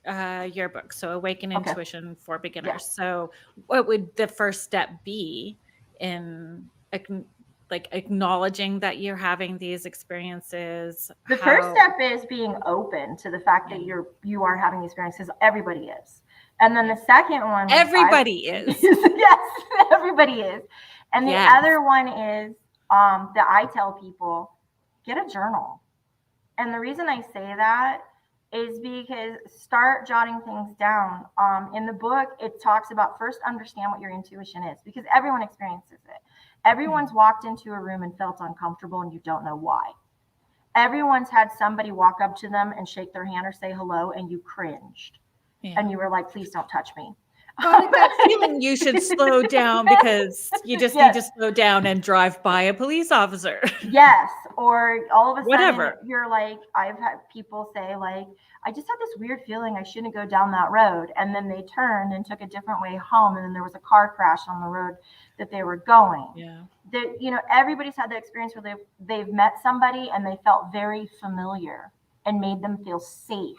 your book, so Awaken Intuition for Beginners. Yeah. So what would the first step be in acknowledging that you're having these experiences? The first step is being open to the fact that you are having experiences. Everybody is. And then the second one, everybody is. Yes, everybody is. And the other one is that I tell people, get a journal. And the reason I say that is because start jotting things down. In the book, it talks about first understand what your intuition is, because everyone experiences it. Everyone's walked into a room and felt uncomfortable and you don't know why. Everyone's had somebody walk up to them and shake their hand or say hello and you cringed. Yeah. And you were like, please don't touch me. That feeling you should slow down because you just need to slow down and drive by a police officer. Yes. Or all of a Whatever. sudden you're like, I've had people say like, I just had this weird feeling I shouldn't go down that road. And then they turned and took a different way home. And then there was a car crash on the road that they were going. Yeah. That, you know, everybody's had the experience where they've met somebody and they felt very familiar and made them feel safe.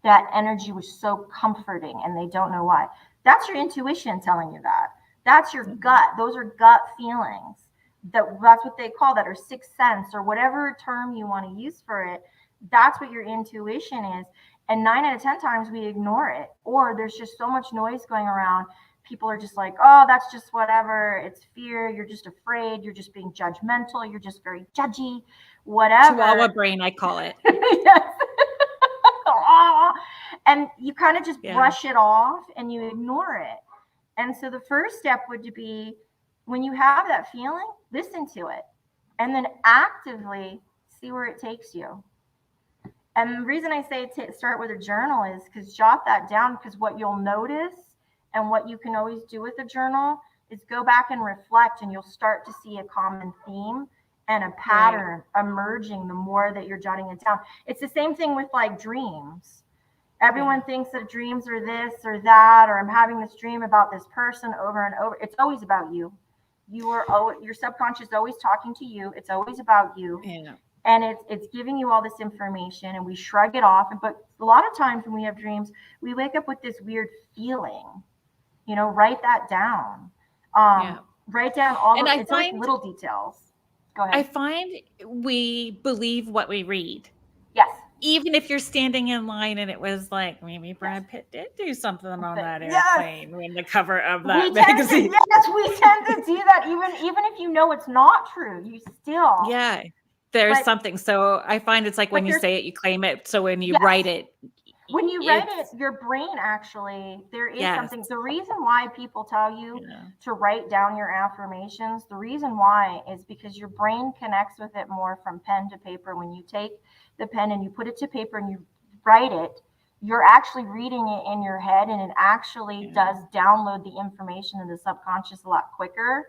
That energy was so comforting and they don't know why. That's your intuition telling you that. That's your gut. Those are gut feelings. That's what they call that, or sixth sense, or whatever term you want to use for it. That's what your intuition is. And 9 out of 10 times we ignore it, or there's just so much noise going around. People are just like, oh, that's just whatever. It's fear. You're just afraid. You're just being judgmental. You're just very judgy, whatever. Chihuahua brain, I call it. Yes. And you kind of just brush it off and you ignore it. And so the first step would be, when you have that feeling, listen to it and then actively see where it takes you. And the reason I say start with a journal is because jot that down, because what you'll notice and what you can always do with a journal is go back and reflect, and you'll start to see a common theme and a pattern emerging the more that you're jotting it down. It's the same thing with like dreams. Everyone thinks that dreams are this or that, or I'm having this dream about this person over and over. It's always about you. Your subconscious is always talking to you. It's always about you. Yeah. And it's giving you all this information, and we shrug it off. But a lot of times when we have dreams, we wake up with this weird feeling. You know, write that down. Write down all the like little details. Go ahead. I find we believe what we read. Yes. Even if you're standing in line and it was like, maybe Brad Pitt did do something on that airplane in the cover of that magazine. We tend to do that. Even if you know it's not true, you still. Yeah. There's something. So I find it's like when you say it, you claim it. So when you write it. When you write it, your brain actually, there is something. The reason why people tell you to write down your affirmations, the reason why is because your brain connects with it more from pen to paper. When you take the pen and you put it to paper and you write it, you're actually reading it in your head, and it actually does download the information in the subconscious a lot quicker.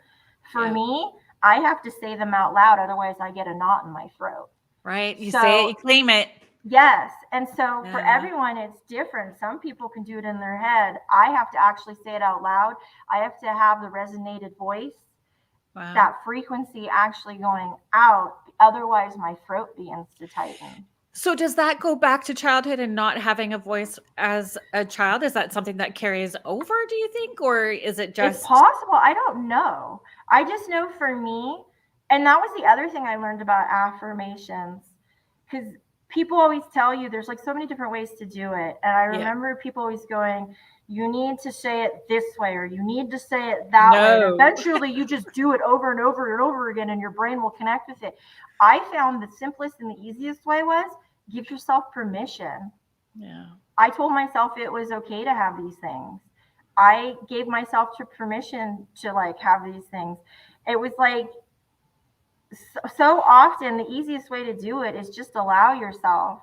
For me, I have to say them out loud, otherwise I get a knot in my throat. Right. You say it, you claim it. Yes. And so for everyone, it's different. Some people can do it in their head. I have to actually say it out loud. I have to have the resonated voice, that frequency actually going out. Otherwise, my throat begins to tighten. So does that go back to childhood and not having a voice as a child? Is that something that carries over, do you think? Or is it just... It's possible. I don't know. I just know for me, and that was the other thing I learned about affirmations, because people always tell you there's like so many different ways to do it. And I remember people always going, you need to say it this way, or you need to say it that way. And eventually you just do it over and over and over again, and your brain will connect with it. I found the simplest and the easiest way was give yourself permission. Yeah. I told myself it was okay to have these things. I gave myself permission to like have these things. It was like, so often the easiest way to do it is just allow yourself.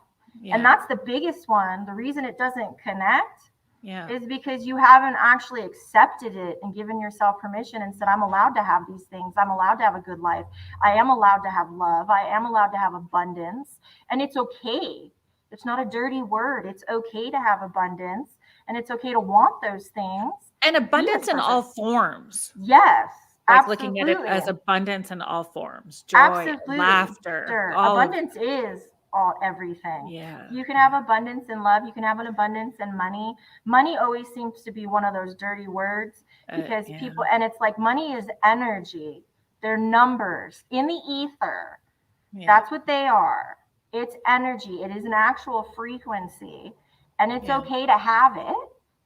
And that's the biggest one. The reason it doesn't connect is because you haven't actually accepted it and given yourself permission and said, I'm allowed to have these things. I'm allowed to have a good life. I am allowed to have love. I am allowed to have abundance. And it's okay. It's not a dirty word. It's okay to have abundance, and it's okay to want those things. And abundance in all forms. Yes. Like absolutely. Looking at it as abundance in all forms. Joy, laughter. Sure. Abundance is everything. Yeah. You can have abundance in love. You can have an abundance in money. Money always seems to be one of those dirty words because people, and it's like money is energy. They're numbers in the ether. That's what they are. It's energy. It is an actual frequency, and it's okay to have it,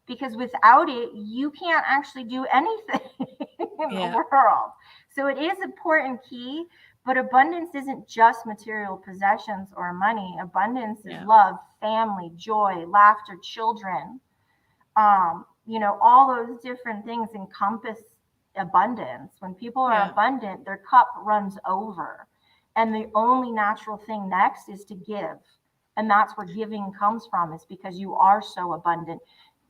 because without it, you can't actually do anything in the world. So it is important key, But abundance isn't just material possessions or money. Abundance is Yeah. love, family, joy, laughter, children. All those different things encompass abundance. When people are abundant, their cup runs over. And the only natural thing next is to give. And that's where giving comes from, is because you are so abundant.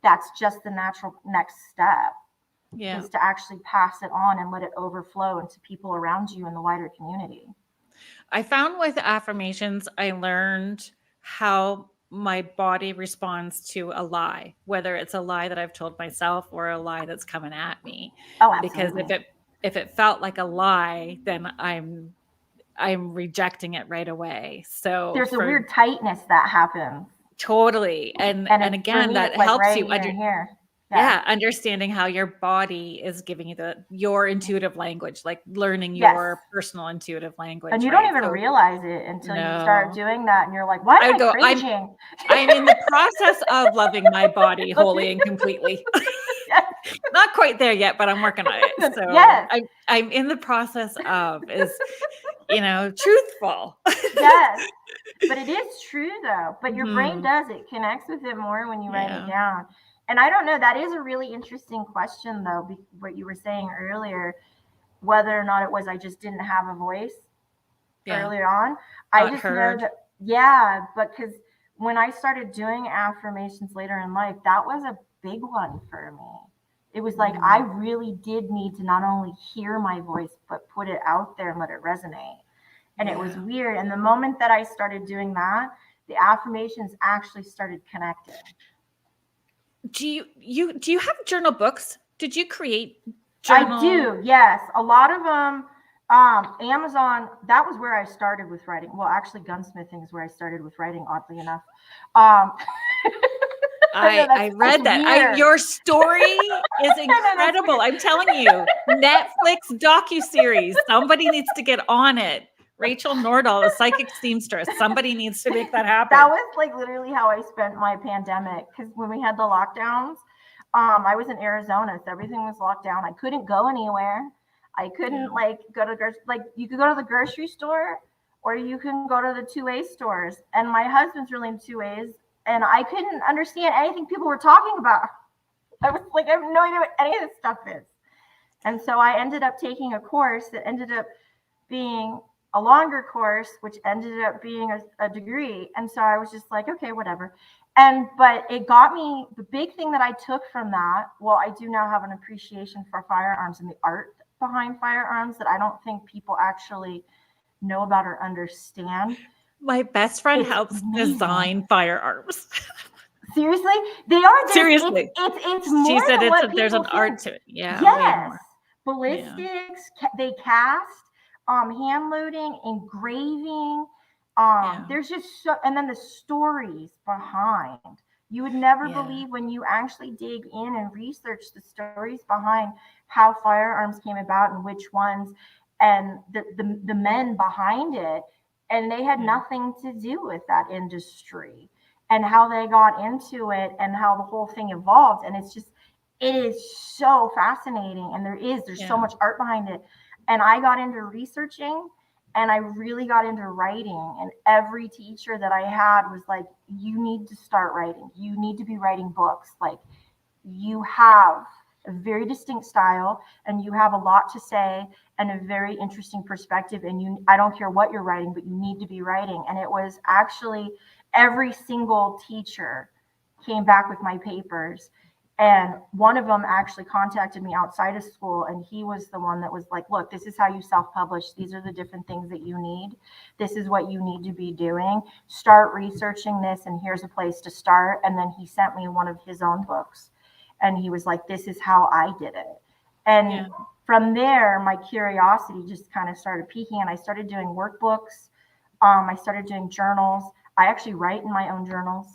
That's just the natural next step, is to actually pass it on and let it overflow into people around you in the wider community. I found with affirmations, I learned how my body responds to a lie, whether it's a lie that I've told myself or a lie that's coming at me. Oh, Because absolutely. if it felt like a lie, then I'm rejecting it right away. So There's a weird tightness that happens. totally. And For again, me, that it's like helps right you here and here. understanding how your body is giving you your intuitive language, like learning Yes. your personal intuitive language. And you don't even realize it until you start doing that, and you're like, why am I cringing? I'm in the process of loving my body wholly and completely. Yes. Not quite there yet, but I'm working on it. So Yes. I'm in the process of truthful. Yes. But it is true though. But your brain does, it connects with it more when you write it down. And I don't know, that is a really interesting question though, what you were saying earlier, whether or not it was I just didn't have a voice earlier on. I just know that, but because when I started doing affirmations later in life, that was a big one for me. It was like I really did need to not only hear my voice, but put it out there and let it resonate. And it was weird. And the moment that I started doing that, the affirmations actually started connecting. Do you have journal books? Did you create journal? I do, yes. A lot of them, Amazon, that was where I started with writing. Well, actually, gunsmithing is where I started with writing, oddly enough. I read that. Your story is incredible. I'm telling you, Netflix docuseries. Somebody needs to get on it. Rachel Nordahl, the Psychic Seamstress. Somebody needs to make that happen. That was like literally how I spent my pandemic, because when we had the lockdowns, I was in Arizona, so everything was locked down. I couldn't go anywhere. I couldn't go to you could go to the grocery store, or you can go to the 2A stores. And my husband's really in 2As, and I couldn't understand anything people were talking about. I was like, I have no idea what any of this stuff is. And so I ended up taking a course that ended up being a longer course, which ended up being a degree. And so I was just like, okay, whatever. But it got me, the big thing that I took from that, well, I do now have an appreciation for firearms and the art behind firearms that I don't think people actually know about or understand. My best friend helps design firearms. Seriously? They are. Seriously. It's more she said than what people there's an think. Art to it. Yeah. Yes. Ballistics, they cast, hand loading, engraving. There's just so, and then the stories behind. You would never believe when you actually dig in and research the stories behind how firearms came about and which ones, and the men behind it. And they had nothing to do with that industry, and how they got into it and how the whole thing evolved. And it is so fascinating. And there's so much art behind it. And I got into researching, and I really got into writing. And every teacher that I had was like, you need to start writing. You need to be writing books. Like, you have a very distinct style, and you have a lot to say and a very interesting perspective. And I don't care what you're writing, but you need to be writing. And it was actually every single teacher came back with my papers. And one of them actually contacted me outside of school, and he was the one that was like, look, this is how you self-publish. These are the different things that you need. This is what you need to be doing. Start researching this, and here's a place to start. And then he sent me one of his own books, and he was like, this is how I did it. And from there, my curiosity just kind of started peaking, and I started doing workbooks. I started doing journals. I actually write in my own journals.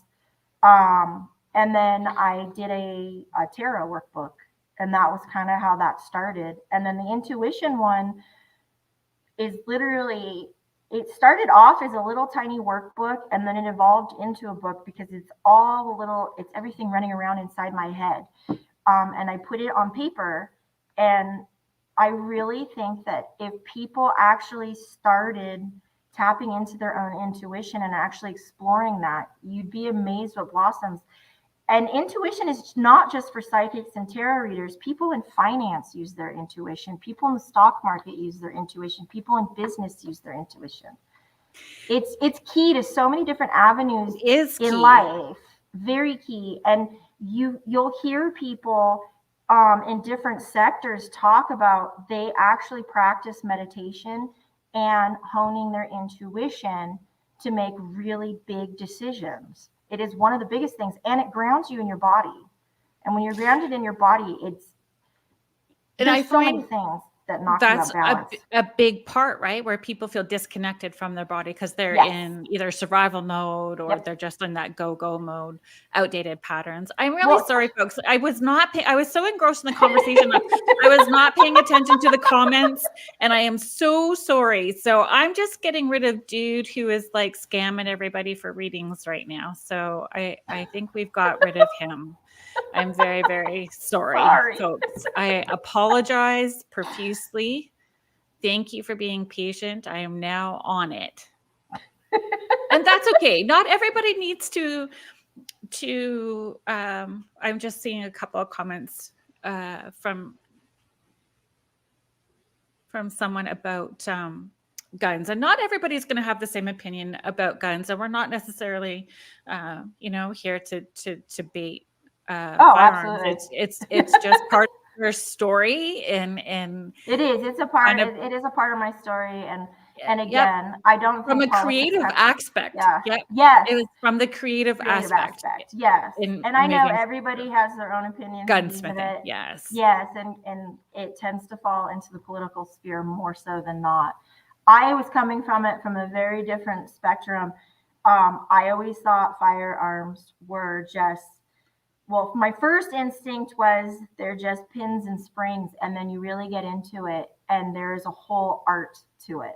And then I did a tarot workbook, and that was kind of how that started. And then the intuition one is literally, it started off as a little tiny workbook, and then it evolved into a book because it's everything running around inside my head. And I put it on paper, and I really think that if people actually started tapping into their own intuition and actually exploring that, you'd be amazed what blossoms. And intuition is not just for psychics and tarot readers. People in finance use their intuition. People in the stock market use their intuition. People in business use their intuition. It's key to so many different avenues in life. Very key. And you'll hear people in different sectors talk about they actually practice meditation and honing their intuition to make really big decisions. It is one of the biggest things, and it grounds you in your body. And when you're grounded in your body, there's so many things that knock you out of balance. A big part, right? Where people feel disconnected from their body because they're in either survival mode or they're just in that go-go mode, outdated patterns. I'm really sorry, folks. I was so engrossed in the conversation. I was not paying attention to the comments, and I am so sorry. So I'm just getting rid of dude who is like scamming everybody for readings right now. So I think we've got rid of him. I'm very, very sorry, folks. I apologize profusely. Thank you for being patient. I am now on it. And that's okay. Not everybody needs to I'm just seeing a couple of comments from someone about guns, and not everybody's going to have the same opinion about guns, and we're not necessarily here to bait firearms. Absolutely. It's just part of your story, and it's a part. It is a part of my story, and again, I don't from think a creative aspect. Yes, it was from the creative aspect. Yes, and I know everybody has their own opinions. Gunsmithing, yes, and it tends to fall into the political sphere more so than not. I was coming from it from a very different spectrum. I always thought firearms were just. Well, my first instinct was they're just pins and springs, and then you really get into it, and there's a whole art to it.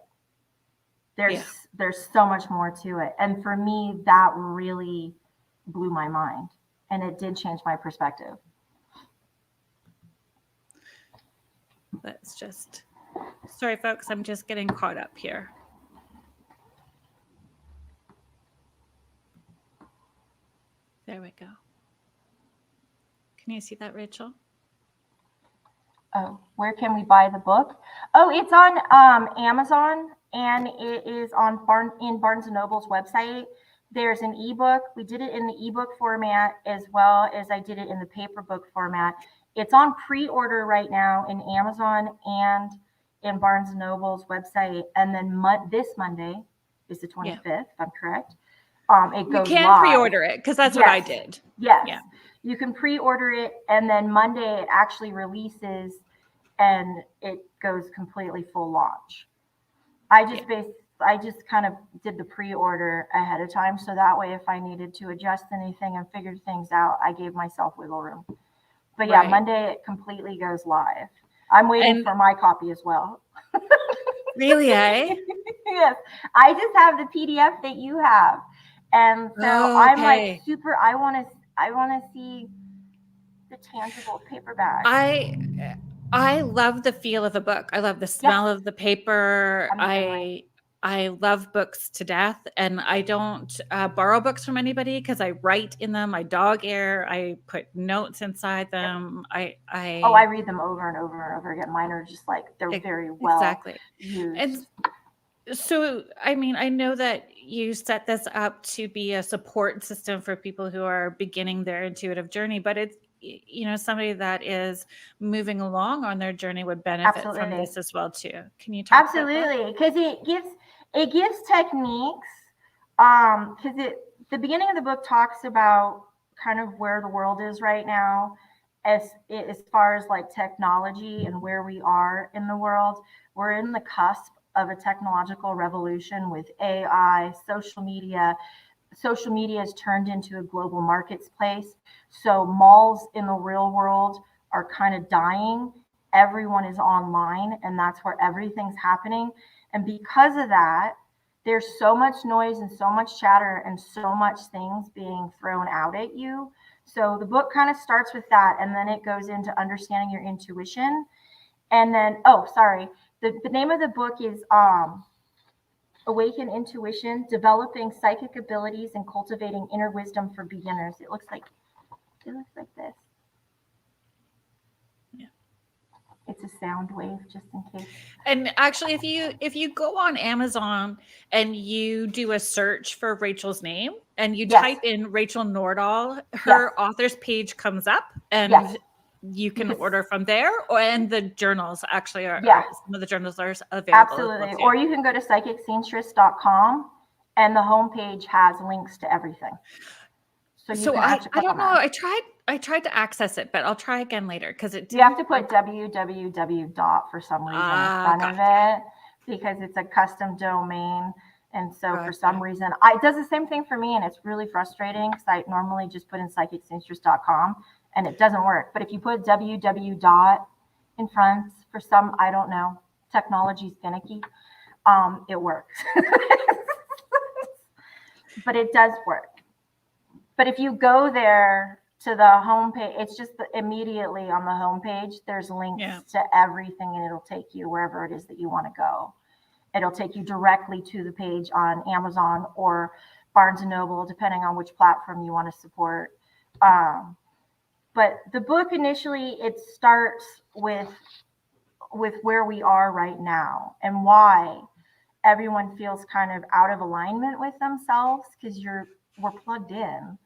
There's so much more to it, and for me, that really blew my mind, and it did change my perspective. Let's just. Sorry, folks, I'm just getting caught up here. There we go. Can you see that, Rachel? Oh, where can we buy the book? Oh, it's on Amazon, and it is on Barnes & Noble's website. There's an ebook. We did it in the ebook format as well as I did it in the paper book format. It's on pre-order right now in Amazon and in Barnes & Noble's website. And then this Monday is the 25th, if I'm correct. It goes live. You can pre-order it because that's what I did. Yes. Yeah. You can pre-order it, and then Monday it actually releases, and it goes completely full launch. I just kind of did the pre-order ahead of time, so that way if I needed to adjust anything and figure things out, I gave myself wiggle room. But yeah, Monday it completely goes live. I'm waiting for my copy as well. Really, eh? Yes. I just have the PDF that you have. And so I'm like super, I want to see the tangible paperback. I love the feel of a book. I love the smell of the paper. I love books to death, and I don't borrow books from anybody because I write in them. I dog ear. I put notes inside them. I read them over and over and over again. Mine are just like they're very well used. And so, I mean, I know that you set this up to be a support system for people who are beginning their intuitive journey, but it's, somebody that is moving along on their journey would benefit from this as well too. Can you talk about that? Because it gives techniques. Because the beginning of the book talks about kind of where the world is right now, as far as like technology and where we are in the world. We're in the cusp of a technological revolution with AI, social media. Social media is turned into a global marketplace. So malls in the real world are kind of dying. Everyone is online, and that's where everything's happening. And because of that, there's so much noise and so much chatter and so much things being thrown out at you. So the book kind of starts with that, and then it goes into understanding your intuition. And then, sorry. The name of the book is Awaken Intuition, Developing Psychic Abilities and Cultivating Inner Wisdom for Beginners. It looks like this. Yeah. It's a sound wave, just in case. And actually, if you go on Amazon and you do a search for Rachel's name and you type in Rachel Nordahl, her author's page comes up, and you can order from there. And the journals actually are some of the journals are available. Absolutely. Or you can go to psychicseamstress.com, and the homepage has links to everything. So I don't know. I tried to access it, but I'll try again later because it. You have to put www. For some reason in front of it, because it's a custom domain, and so for some reason it does the same thing for me, and it's really frustrating because I normally just put in psychicseamstress.com and it doesn't work. But if you put www. in front, for some, I don't know, technology's finicky, it works. But it does work. But if you go there to the homepage, it's just immediately on the homepage, there's links to everything, and it'll take you wherever it is that you want to go. It'll take you directly to the page on Amazon or Barnes & Noble, depending on which platform you want to support. But the book initially, it starts with where we are right now and why everyone feels kind of out of alignment with themselves, because we're plugged in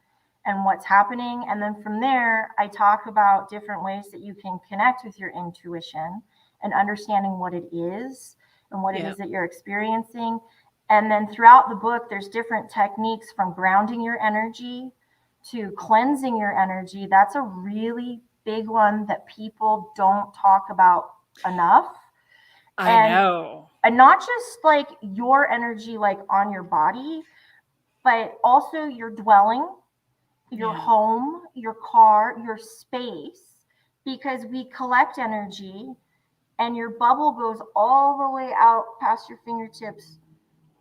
and what's happening. And then from there, I talk about different ways that you can connect with your intuition and understanding what it is and what it is that you're experiencing. And then throughout the book, there's different techniques, from grounding your energy to cleansing your energy. That's a really big one that people don't talk about enough. I know. And not just like your energy, like on your body, but also your dwelling, your home, your car, your space, because we collect energy, and your bubble goes all the way out past your fingertips,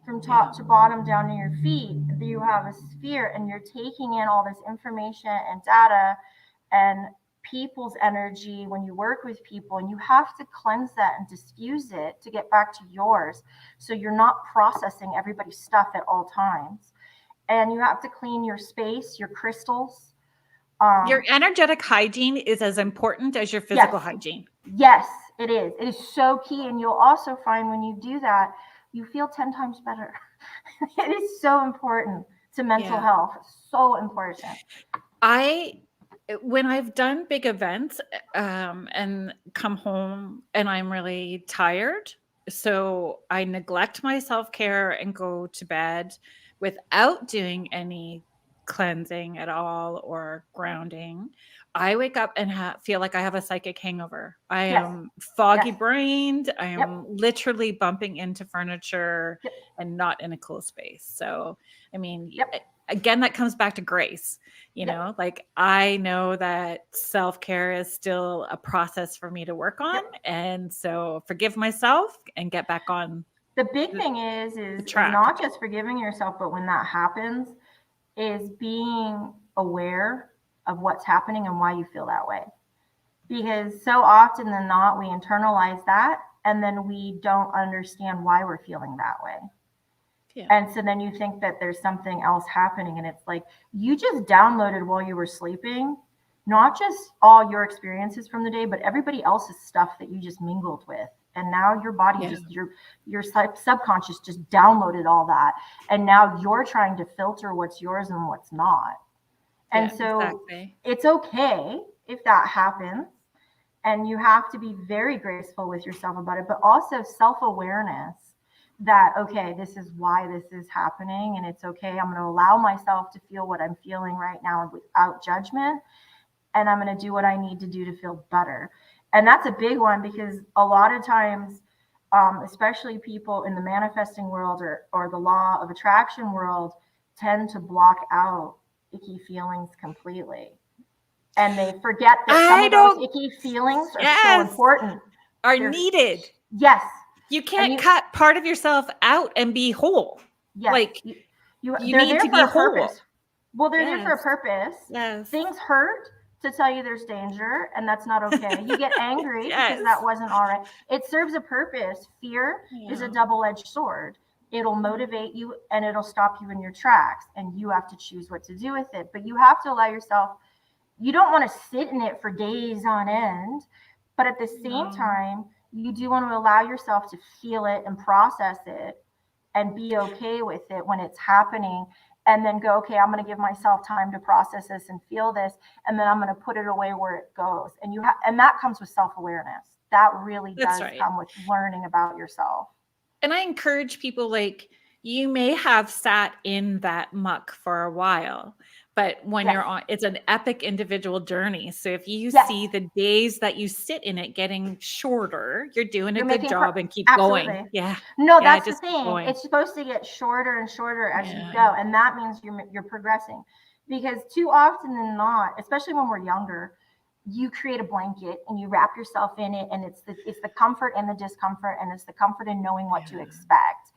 from top to bottom down to your feet. You have a sphere, and you're taking in all this information and data and people's energy when you work with people, and you have to cleanse that and diffuse it to get back to yours, so you're not processing everybody's stuff at all times. And you have to clean your space, your crystals. Your energetic hygiene is as important as your physical hygiene. Yes, it is. It is so key. And you'll also find when you do that, you feel 10 times better. It is so important to mental health. So important. When I've done big events and come home and I'm really tired, so I neglect my self-care and go to bed without doing any cleansing at all or grounding, I wake up and feel like I have a psychic hangover. I am foggy brained. I am literally bumping into furniture and not in a cool space. So, I mean, again, that comes back to grace, you know, like I know that self-care is still a process for me to work on. And so forgive myself and get back on. The big thing is not just forgiving yourself, but when that happens, is being aware of what's happening and why you feel that way. Because so often than not, we internalize that, and then we don't understand why we're feeling that way. Yeah. And so then you think that there's something else happening, and it's like you just downloaded while you were sleeping, not just all your experiences from the day, but everybody else's stuff that you just mingled with. And now your body just, your subconscious just downloaded all that. And now you're trying to filter what's yours and what's not. And it's okay if that happens. And you have to be very graceful with yourself about it, but also self-awareness that, okay, this is why this is happening. And it's okay. I'm going to allow myself to feel what I'm feeling right now without judgment. And I'm going to do what I need to do to feel better. And that's a big one, because a lot of times, especially people in the manifesting world or the law of attraction world, tend to block out icky feelings completely. And they forget that some of those icky feelings are so important. They're needed. Yes. You can't cut part of yourself out and be whole. Yes. Like you need to be whole. Well, they're there for a purpose. Yes. Things hurt to tell you there's danger, and that's not okay. You get angry Yes. because that wasn't all right. It serves a purpose. Fear is a double-edged sword. It'll motivate you and it'll stop you in your tracks, and you have to choose what to do with it. But you have to allow yourself, you don't want to sit in it for days on end, but at the same time, you do want to allow yourself to feel it and process it and be okay with it when it's happening. And then go, okay, I'm going to give myself time to process this and feel this, and then I'm going to put it away where it goes. And and that comes with self-awareness. That really does come with learning about yourself. And I encourage people, like, you may have sat in that muck for a while, but when you're on, it's an epic individual journey. So if you see the days that you sit in it getting shorter, you're doing a good job and keep going. Yeah. No, that's the thing. It's supposed to get shorter and shorter as you go. And that means you're progressing, because too often than not, especially when we're younger, you create a blanket and you wrap yourself in it. And it's the comfort and the discomfort, and it's the comfort in knowing what to expect.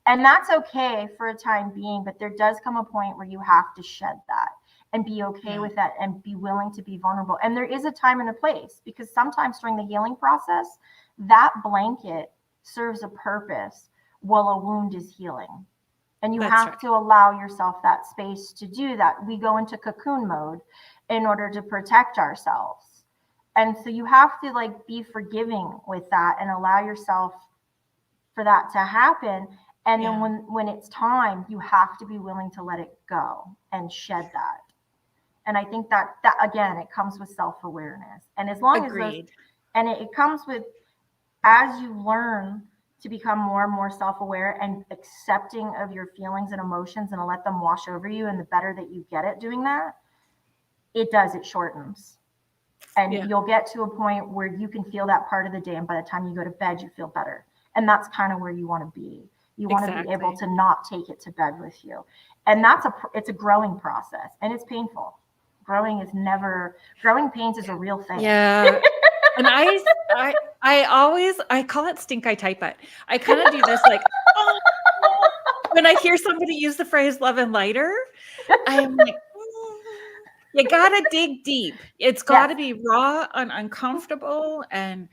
And that's okay for a time being, but there does come a point where you have to shed that and be okay with that and be willing to be vulnerable. And there is a time and a place, because sometimes during the healing process, that blanket serves a purpose while a wound is healing. And you have to allow yourself that space to do that. We go into cocoon mode in order to protect ourselves. And so you have to like be forgiving with that and allow yourself for that to happen. And then when it's time, you have to be willing to let it go and shed that. And I think that again, it comes with self-awareness. And as long as it comes with, as you learn to become more and more self-aware and accepting of your feelings and emotions and let them wash over you, and the better that you get at doing that, it shortens. And you'll get to a point where you can feel that part of the day. And by the time you go to bed, you feel better. And that's kind of where you want to be. You want to be able to not take it to bed with you. And it's a growing process, and it's painful. Growing pains is a real thing. Yeah. And I call it stink eye type it. I kind of do this like, when I hear somebody use the phrase love and lighter, I'm like, you gotta dig deep. It's gotta be raw and uncomfortable and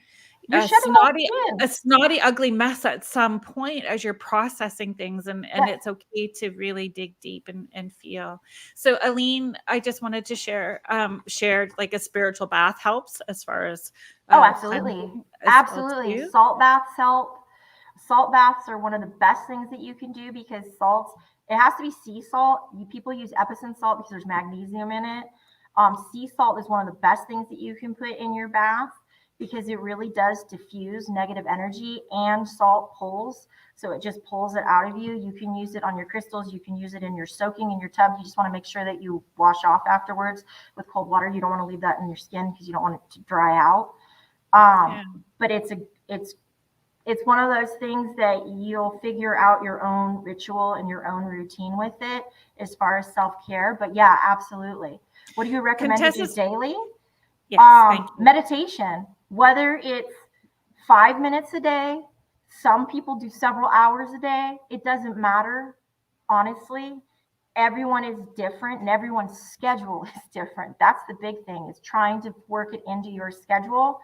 a snotty, ugly mess at some point as you're processing things, and it's okay to really dig deep and feel. So Aline, I just wanted to share like a spiritual bath helps as far as absolutely. Salt baths help. Salt baths are one of the best things that you can do, because it has to be sea salt. People use Epsom salt because there's magnesium in it. Sea salt is one of the best things that you can put in your bath, because it really does diffuse negative energy, and salt pulls. So it just pulls it out of you. You can use it on your crystals. You can use it in your soaking in your tub. You just want to make sure that you wash off afterwards with cold water. You don't want to leave that in your skin because you don't want it to dry out. But it's one of those things that you'll figure out your own ritual and your own routine with it as far as self-care. But yeah, absolutely. What do you recommend to do daily? Yes, meditation, whether it's 5 minutes a day, some people do several hours a day. It doesn't matter. Honestly, everyone is different and everyone's schedule is different. That's the big thing, is trying to work it into your schedule.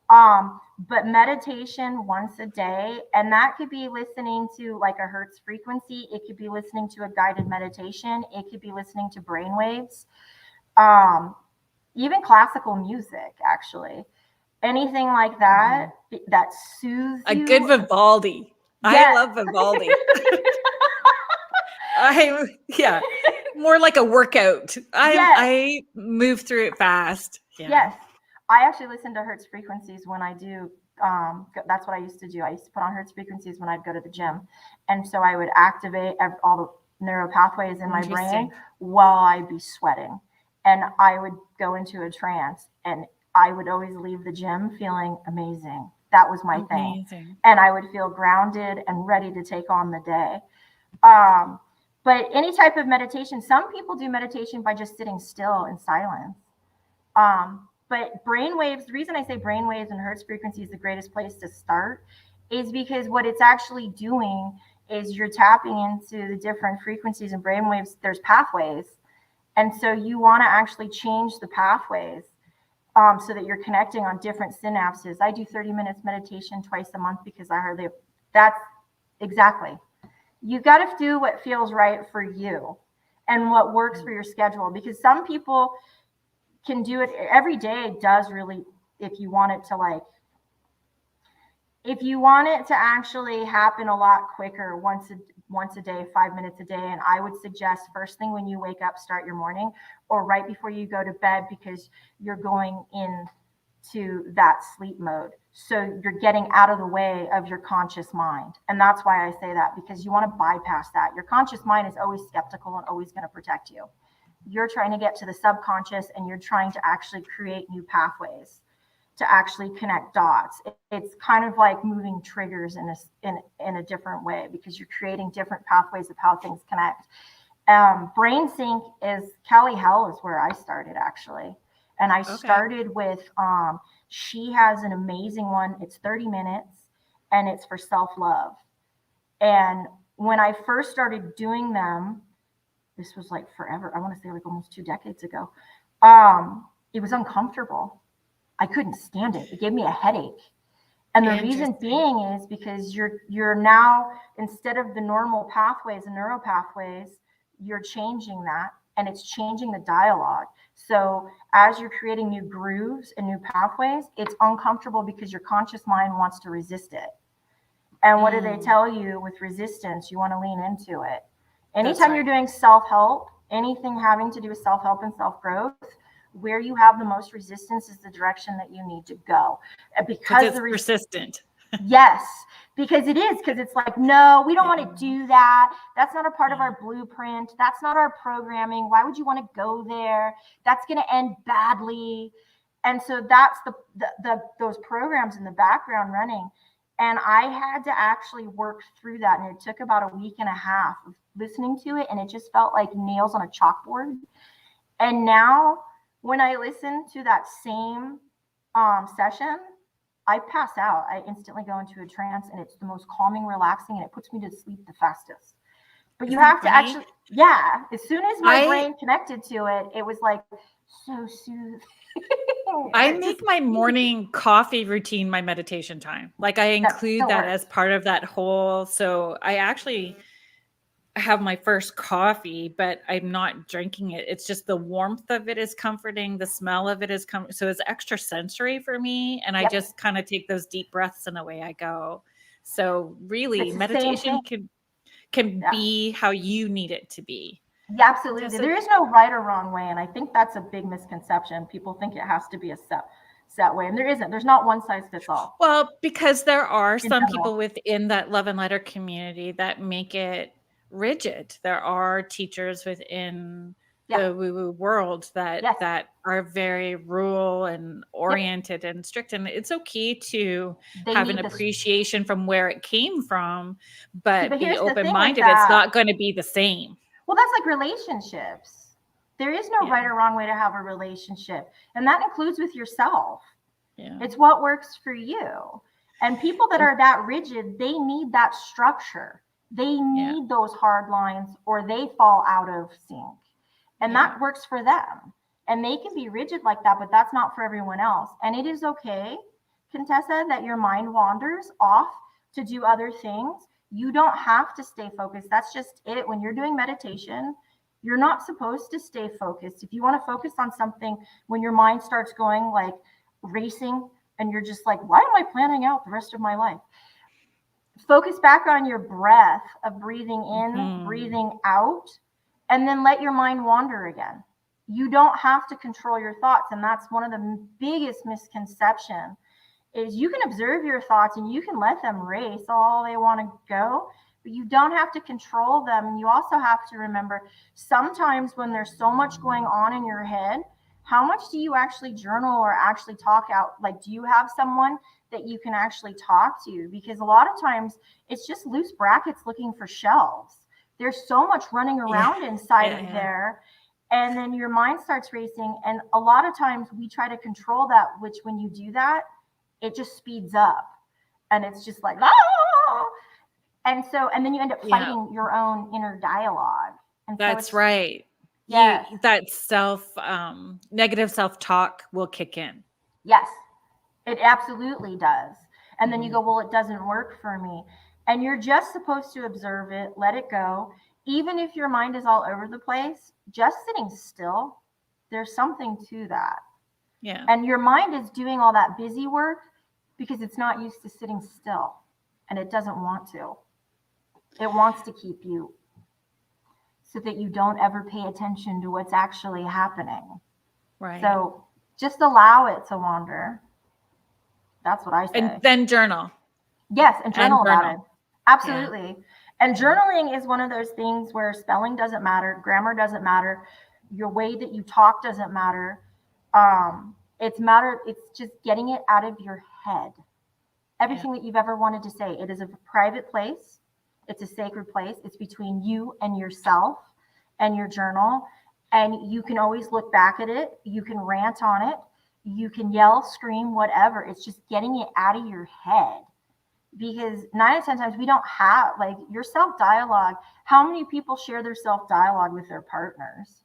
But meditation once a day, and that could be listening to like a Hertz frequency. It could be listening to a guided meditation. It could be listening to brainwaves. Even classical music, actually. Anything like that, that soothes you. A good Vivaldi. I love Vivaldi. More like a workout. I move through it fast. Yes. I actually listen to Hertz frequencies when I do. That's what I used to do. I used to put on Hertz frequencies when I'd go to the gym. And so I would activate all the neural pathways in my brain while I'd be sweating. And I would go into a trance, and I would always leave the gym feeling amazing. That was my thing. And I would feel grounded and ready to take on the day. But any type of meditation, some people do meditation by just sitting still in silence. But brainwaves, the reason I say brainwaves and Hertz frequency is the greatest place to start is because what it's actually doing is you're tapping into the different frequencies and brainwaves. There's pathways. And so you want to actually change the pathways so that you're connecting on different synapses. I do 30 minutes meditation twice a month because that's exactly. You got to do what feels right for you and what works for your schedule, because some people can do it every day. Does really, if you want it to actually happen a lot quicker, once a day, 5 minutes a day. And I would suggest first thing when you wake up, start your morning, or right before you go to bed, because you're going into that sleep mode. So you're getting out of the way of your conscious mind. And that's why I say that, because you want to bypass that. Your conscious mind is always skeptical and always going to protect you. You're trying to get to the subconscious, and you're trying to actually create new pathways to actually connect dots. It's kind of like moving triggers in a different way, because you're creating different pathways of how things connect. Brain sync is Callie Hell is where I started, actually. And I started with, she has an amazing one. It's 30 minutes and it's for self-love. And when I first started doing them, this was like forever. I want to say like almost 2 decades ago. It was uncomfortable. I couldn't stand it. It gave me a headache. And the reason being is because you're now, instead of the normal pathways and neural pathways, you're changing that, and it's changing the dialogue. So as you're creating new grooves and new pathways, it's uncomfortable because your conscious mind wants to resist it. And what do they tell you with resistance? You want to lean into it. Anytime you're doing self-help, anything having to do with self-help and self-growth, where you have the most resistance is the direction that you need to go. Because it's persistent. Yes, because it is. Because it's like, no, we don't want to do that. That's not a part of our blueprint. That's not our programming. Why would you want to go there? That's going to end badly. And so that's those programs in the background running. And I had to actually work through that. And it took about a week and a half of listening to it. And it just felt like nails on a chalkboard. And now when I listen to that same session, I pass out. I instantly go into a trance, and it's the most calming, relaxing, and it puts me to sleep the fastest. But you have to actually, as soon as my brain connected to it, it was like so soothing. I make my morning coffee routine my meditation time. Like I include that as part of that whole. So I actually have my first coffee, but I'm not drinking it. It's just the warmth of it is comforting. The smell of it is so it's extra sensory for me. And I just kind of take those deep breaths and away I go. So really meditation can be how you need it to be. Yeah, absolutely. There is no right or wrong way. And I think that's a big misconception. People think it has to be a set way. And there isn't. There's not one size fits all. Well, because there are some people within that love and lighter community that make it rigid. There are teachers within the woo-woo world that are very rule and oriented and strict. And it's okay to have an appreciation from where it came from, but be open-minded. It's not going to be the same. Well, that's like relationships. There is no right or wrong way to have a relationship. And that includes with yourself. Yeah. It's what works for you. And people that are that rigid, they need that structure. They need those hard lines, or they fall out of sync. And that works for them. And they can be rigid like that, but that's not for everyone else. And it is okay, Contessa, that your mind wanders off to do other things. You don't have to stay focused. That's just it. When you're doing meditation, you're not supposed to stay focused. If you want to focus on something, when your mind starts going like racing and you're just like, why am I planning out the rest of my life? Focus back on your breath of breathing in, breathing out, and then let your mind wander again. You don't have to control your thoughts. And that's one of the biggest misconceptions, is you can observe your thoughts and you can let them race all they want to go, but you don't have to control them. And you also have to remember, sometimes when there's so much going on in your head, how much do you actually journal or actually talk out? Like, do you have someone that you can actually talk to? Because a lot of times it's just loose brackets looking for shelves. There's so much running around inside of there. And then your mind starts racing. And a lot of times we try to control that, which when you do that, it just speeds up. And it's just like, ah! And then you end up fighting your own inner dialogue. And that's right. Yes. that negative self-talk will kick in. Yes, it absolutely does. And then you Mhm. go, well, it doesn't work for me. And you're just supposed to observe it, let it go. Even if your mind is all over the place, just sitting still, there's something to that. Yeah. And your mind is doing all that busy work because it's not used to sitting still, and it doesn't want to. It wants to keep you so that you don't ever pay attention to what's actually happening. Right. So just allow it to wander. That's what I say. And then journal. Yes, and journal about it. journal. Absolutely. And Yeah. journaling is one of those things where spelling doesn't matter, grammar doesn't matter, your way that you talk doesn't matter. It's just getting it out of your head. Everything that you've ever wanted to say. It is a private place. It's a sacred place. It's between you and yourself and your journal. And you can always look back at it. You can rant on it. You can yell, scream, whatever. It's just getting it out of your head. Because 9 out of 10 times we don't have, like, your self-dialogue. How many people share their self-dialogue with their partners?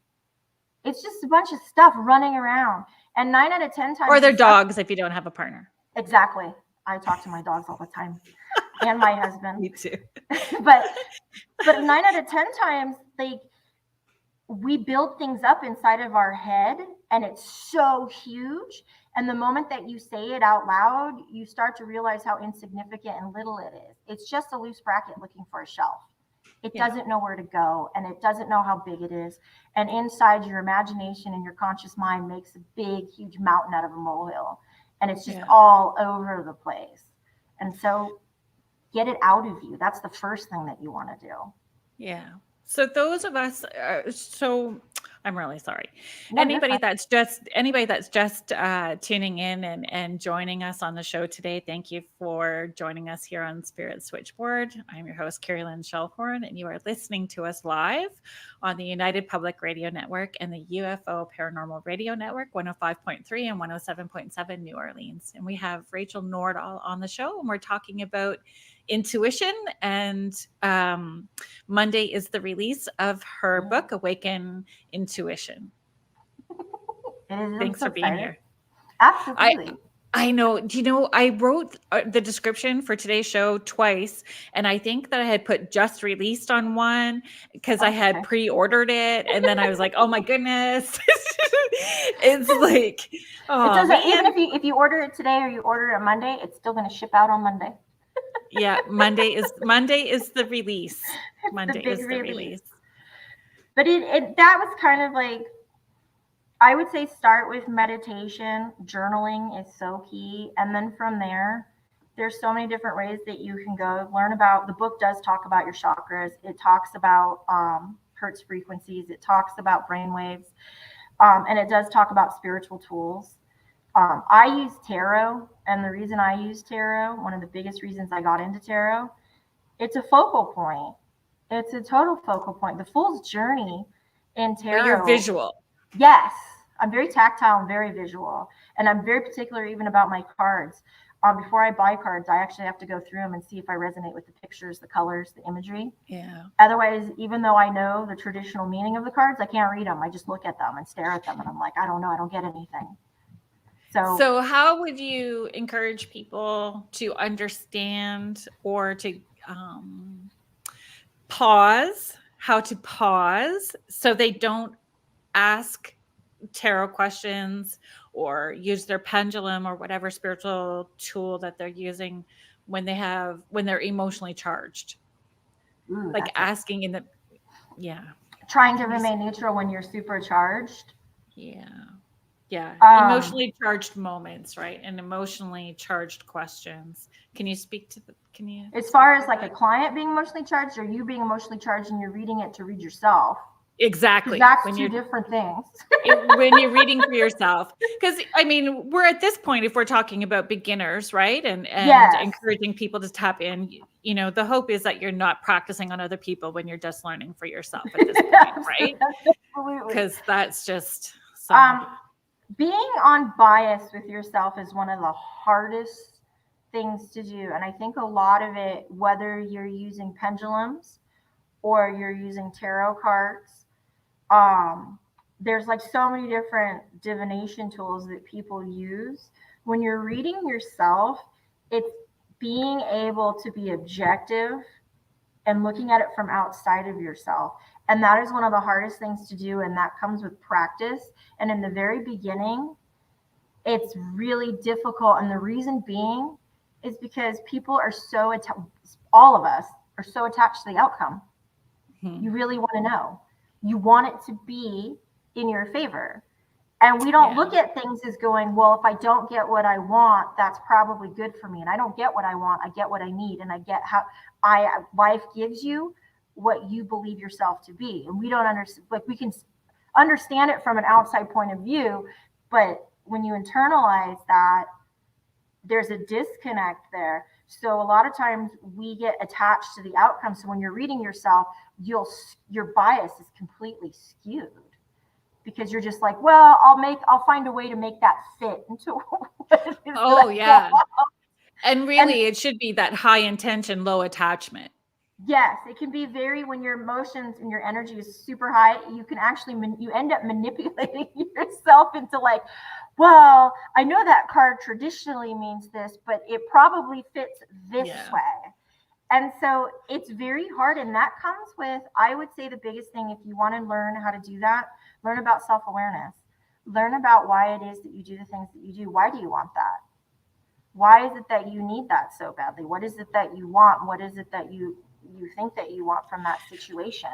It's just a bunch of stuff running around. And 9 out of 10 times. Or their dogs if you don't have a partner. Exactly. I talk to my dogs all the time. And my husband. Me too. but 9 out of 10 times, like, we build things up inside of our head, and it's so huge. And the moment that you say it out loud, you start to realize how insignificant and little it is. It's just a loose bracket looking for a shelf. It doesn't know where to go, and it doesn't know how big it is. And inside, your imagination and your conscious mind makes a big, huge mountain out of a molehill. And it's just all over the place. And so get it out of you. That's the first thing that you want to do. Yeah. So those of us, I'm really sorry. No, anybody that's just tuning in and joining us on the show today, thank you for joining us here on Spirit Switchboard. I'm your host, Carrie Lynn Shellhorn, and you are listening to us live on the United Public Radio Network and the UFO Paranormal Radio Network, 105.3 and 107.7 New Orleans. And we have Rachel Nordahl on the show, and we're talking about intuition, and Monday is the release of her book, Awaken Intuition. Thanks for being here. Absolutely. I know. Do you know, I wrote the description for today's show twice, and I think that I had put just released on one because I had pre-ordered it, and then I was like, oh my goodness. It's like, oh, it doesn't, even if you order it today or you order it Monday, it's still going to ship out on Monday. Yeah, Monday is the release. Monday is the release. But that was kind of like, I would say start with meditation. Journaling is so key. And then from there, there's so many different ways that you can go. Learn about, the book does talk about your chakras. It talks about Hertz frequencies. It talks about brainwaves. And it does talk about spiritual tools. I use tarot, and the reason I use tarot, one of the biggest reasons I got into tarot, it's a focal point. It's a total focal point. The fool's journey in tarot. But you're visual. Yes, I'm very tactile and very visual, and I'm very particular even about my cards. Before I buy cards, I actually have to go through them and see if I resonate with the pictures, the colors, the imagery. Yeah. Otherwise, even though I know the traditional meaning of the cards, I can't read them. I just look at them and stare at them, and I'm like, I don't know. I don't get anything. So how would you encourage people to understand or to pause, how to pause so they don't ask tarot questions or use their pendulum or whatever spiritual tool that they're using when they're emotionally charged? Like asking in the, trying to remain neutral when you're supercharged. Yeah. Emotionally charged moments, right? And emotionally charged questions. Can you speak to as far as like a client being emotionally charged, or you being emotionally charged and you're reading it to read yourself? Exactly. That's two different things. When you're reading for yourself. Because, I mean, we're at this point, if we're talking about beginners, right? And encouraging people to tap in, you know, the hope is that you're not practicing on other people when you're just learning for yourself at this point, right? Absolutely. Because that's just being unbiased with yourself is one of the hardest things to do. And I think a lot of it, whether you're using pendulums or you're using tarot cards, there's like so many different divination tools that people use. When you're reading yourself, it's being able to be objective and looking at it from outside of yourself. And that is one of the hardest things to do. And that comes with practice. And in the very beginning, it's really difficult. And the reason being is because people are so, all of us are so attached to the outcome. Mm-hmm. You really want to know. You want it to be in your favor. And we don't look at things as going, well, if I don't get what I want, that's probably good for me. And I don't get what I want, I get what I need. And I get how life gives you what you believe yourself to be. And we don't understand, like we can understand it from an outside point of view, but when you internalize that, there's a disconnect there. So a lot of times we get attached to the outcome. So when you're reading yourself, your bias is completely skewed. Because you're just like, well, I'll find a way to make that fit into what it is. Oh, yeah. And really, it should be that high intention, low attachment. Yes, it can be very, when your emotions and your energy is super high, you can actually, you end up manipulating yourself into like, well, I know that card traditionally means this, but it probably fits this way. And so it's very hard. And that comes with, I would say the biggest thing, if you want to learn how to do that, learn about self-awareness. Learn about why it is that you do the things that you do. Why do you want that? Why is it that you need that so badly? What is it that you want? What is it that you think that you want from that situation?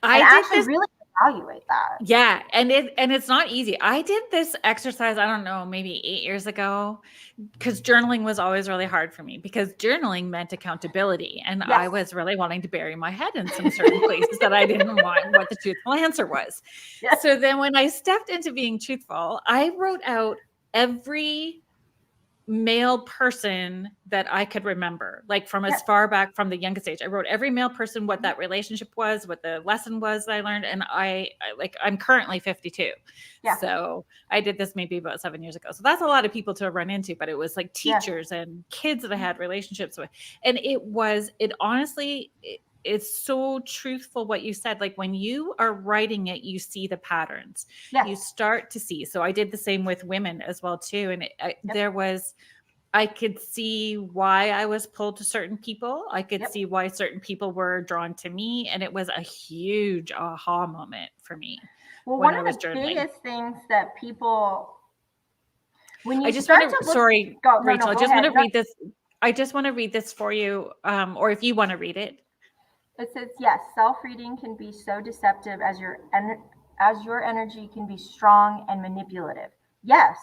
I actually really evaluate that. Yeah. And it's not easy. I did this exercise, I don't know, maybe 8 years ago, because journaling was always really hard for me, because journaling meant accountability. And I was really wanting to bury my head in some certain places that I didn't want what the truthful answer was. Yes. So then when I stepped into being truthful, I wrote out every male person that I could remember, like from as far back from the youngest age. I wrote every male person, what that relationship was, what the lesson was that I learned. And I'm currently 52. Yeah. So I did this maybe about 7 years ago. So that's a lot of people to run into, but it was like teachers and kids that I had relationships with. And it's so truthful what you said. Like when you are writing it, you see the patterns. You start to see. So I did the same with women as well too. And I could see why I was pulled to certain people. I could see why certain people were drawn to me. And it was a huge aha moment for me. Well, one of the biggest things that people, when you Rachel, I just want to read this. I just want to read this for you. Or if you want to read it. It says, yes, self-reading can be so deceptive as your energy can be strong and manipulative. Yes,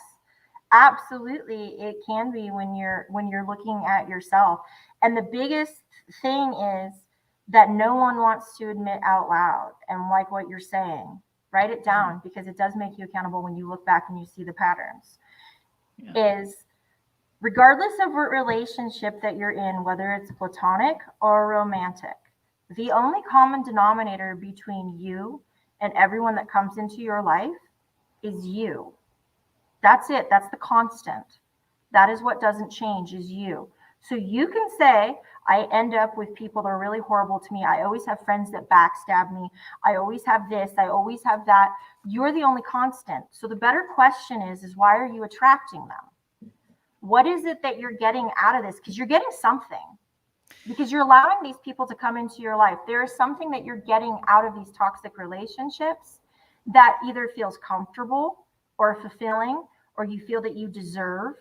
absolutely, it can be when you're looking at yourself. And the biggest thing is that no one wants to admit out loud. And like what you're saying, write it down, because it does make you accountable when you look back and you see the patterns. Is regardless of what relationship that you're in, whether it's platonic or romantic, the only common denominator between you and everyone that comes into your life is you. That's it. That's the constant. That is what doesn't change, is you. So you can say, I end up with people that are really horrible to me. I always have friends that backstab me. I always have this. I always have that. You're the only constant. So the better question is why are you attracting them? What is it that you're getting out of this? Because you're getting something. Because you're allowing these people to come into your life. There is something that you're getting out of these toxic relationships that either feels comfortable or fulfilling, or you feel that you deserve,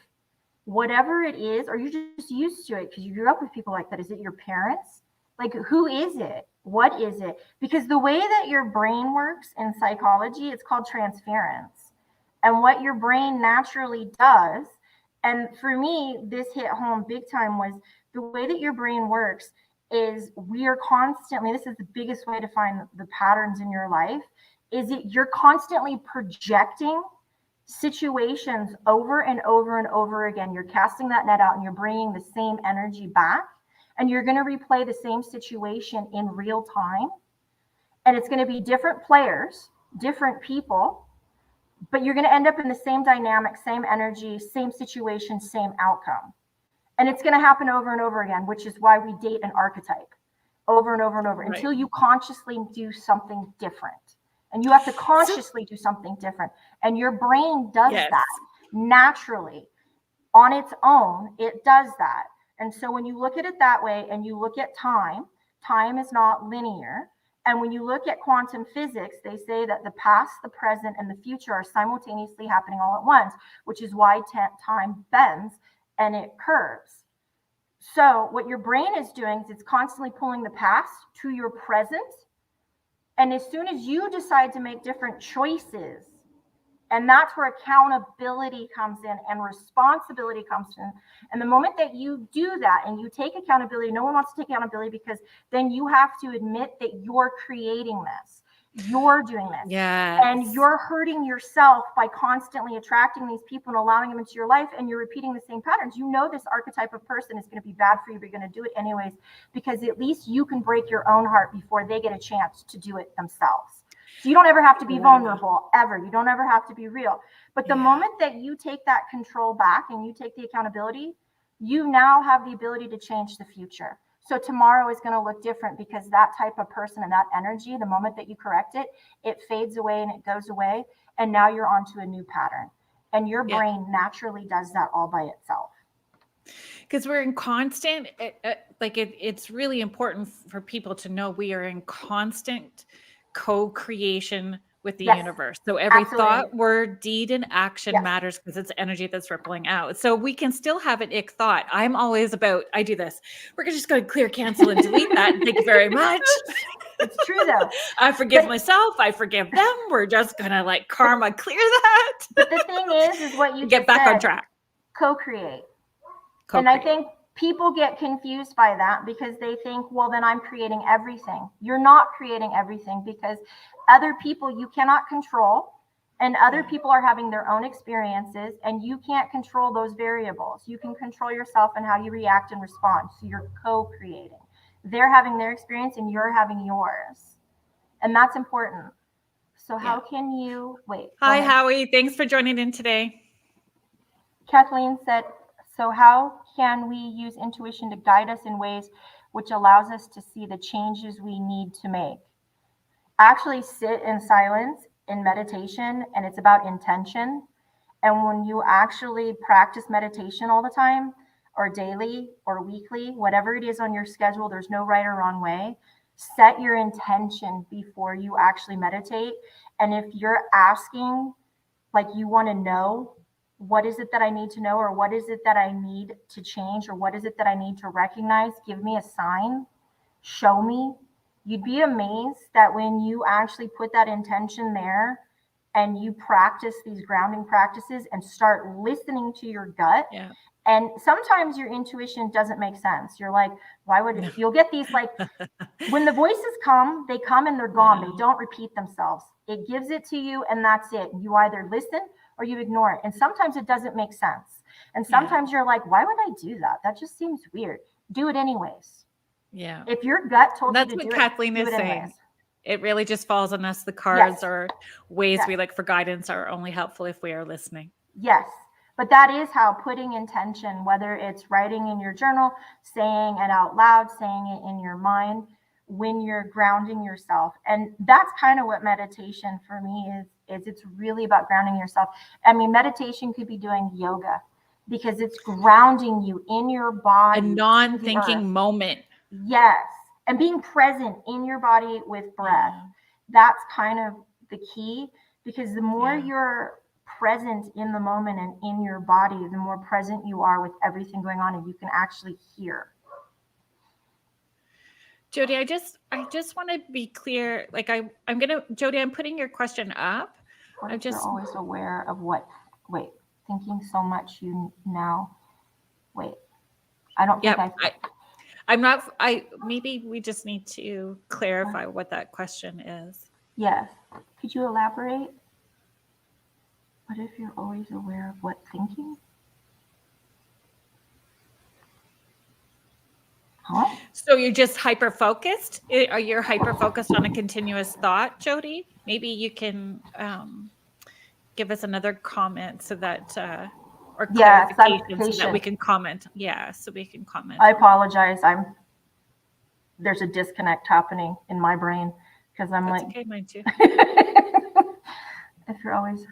whatever it is, or you're just used to it because you grew up with people like that. Is it your parents? Like, who is it? What is it? Because the way that your brain works in psychology, it's called transference. And what your brain naturally does, and for me, this hit home big time, was the way that your brain works is we are constantly, this is the biggest way to find the patterns in your life, is it you're constantly projecting situations over and over and over again. You're casting that net out and you're bringing the same energy back, and you're going to replay the same situation in real time. And it's going to be different players, different people, but you're going to end up in the same dynamic, same energy, same situation, same outcome. And it's going to happen over and over again, which is why we date an archetype over and over and over until you consciously do something different. And you have to consciously do something different. And your brain does that naturally. On its own, it does that. And so when you look at it that way and you look at time, time is not linear. And when you look at quantum physics, they say that the past, the present, and the future are simultaneously happening all at once, which is why time bends and it curves. So what your brain is doing is it's constantly pulling the past to your present. And as soon as you decide to make different choices, and that's where accountability comes in and responsibility comes in. And the moment that you do that and you take accountability, no one wants to take accountability because then you have to admit that you're creating this. You're doing this. Yes. And you're hurting yourself by constantly attracting these people and allowing them into your life, and you're repeating the same patterns. You know this archetype of person is going to be bad for you, but you're going to do it anyways, because at least you can break your own heart before they get a chance to do it themselves. So you don't ever have to be vulnerable, ever. You don't ever have to be real. But the moment that you take that control back and you take the accountability, you now have the ability to change the future. So tomorrow is going to look different because that type of person and that energy, the moment that you correct it, it fades away and it goes away. And now you're onto a new pattern. And your brain naturally does that all by itself. Because we're in constant, it's really important for people to know we are in constant co-creation with the universe. So every thought, word, deed, and action matters because it's energy that's rippling out. So we can still have an ick thought. I'm always about, I do this. We're just going to clear, cancel, and delete that. Thank you very much. It's true though. I forgive myself. I forgive them. We're just going to like karma clear that. But the thing is what you get back on track. Co-create. And I think people get confused by that because they think, well, then I'm creating everything. You're not creating everything because other people you cannot control, and other people are having their own experiences, and you can't control those variables. You can control yourself and how you react and respond. So you're co-creating. They're having their experience and you're having yours. And that's important. So how can you Hi, Howie. Thanks for joining in today. Kathleen said, so how can we use intuition to guide us in ways which allows us to see the changes we need to make? Actually sit in silence in meditation, and it's about intention. And when you actually practice meditation all the time, or daily or weekly, whatever it is on your schedule, there's no right or wrong way. Set your intention before you actually meditate. And if you're asking, like you want to know, what is it that I need to know, or what is it that I need to change, or what is it that I need to recognize? Give me a sign, show me. You'd be amazed that when you actually put that intention there and you practice these grounding practices and start listening to your gut. Yeah. And sometimes your intuition doesn't make sense. You're like, why would it? You'll get these, like, when the voices come, they come and they're gone. They don't repeat themselves. It gives it to you and that's it. You either listen or you ignore it. And sometimes it doesn't make sense. And sometimes you're like, why would I do that? That just seems weird. Do it anyways. Yeah. If your gut told you to do it, that's what Kathleen is saying. It really just falls on us. The cards or ways we look for guidance are only helpful if we are listening. Yes. But that is how putting intention, whether it's writing in your journal, saying it out loud, saying it in your mind, when you're grounding yourself. And that's kind of what meditation for me is it's really about grounding yourself. I mean, meditation could be doing yoga because it's grounding you in your body. A non-thinking moment. Yes. And being present in your body with breath. That's kind of the key, because the more you're present in the moment and in your body, the more present you are with everything going on, and you can actually hear. Jody, I just want to be clear. Like I'm gonna, Jody, I'm putting your question up. I'm just always aware of what. Wait, thinking so much you now. Wait, I don't think I'm not. Maybe we just need to clarify what that question is. Yes. Could you elaborate? What if you're always aware of what thinking? Huh? So you're just hyper-focused? Are you hyper-focused on a continuous thought, Jody? Maybe you can give us another comment so that, or clarification so that we can comment. Yeah, so we can comment. I apologize. There's a disconnect happening in my brain because I'm That's like, okay, mine too. if you're always,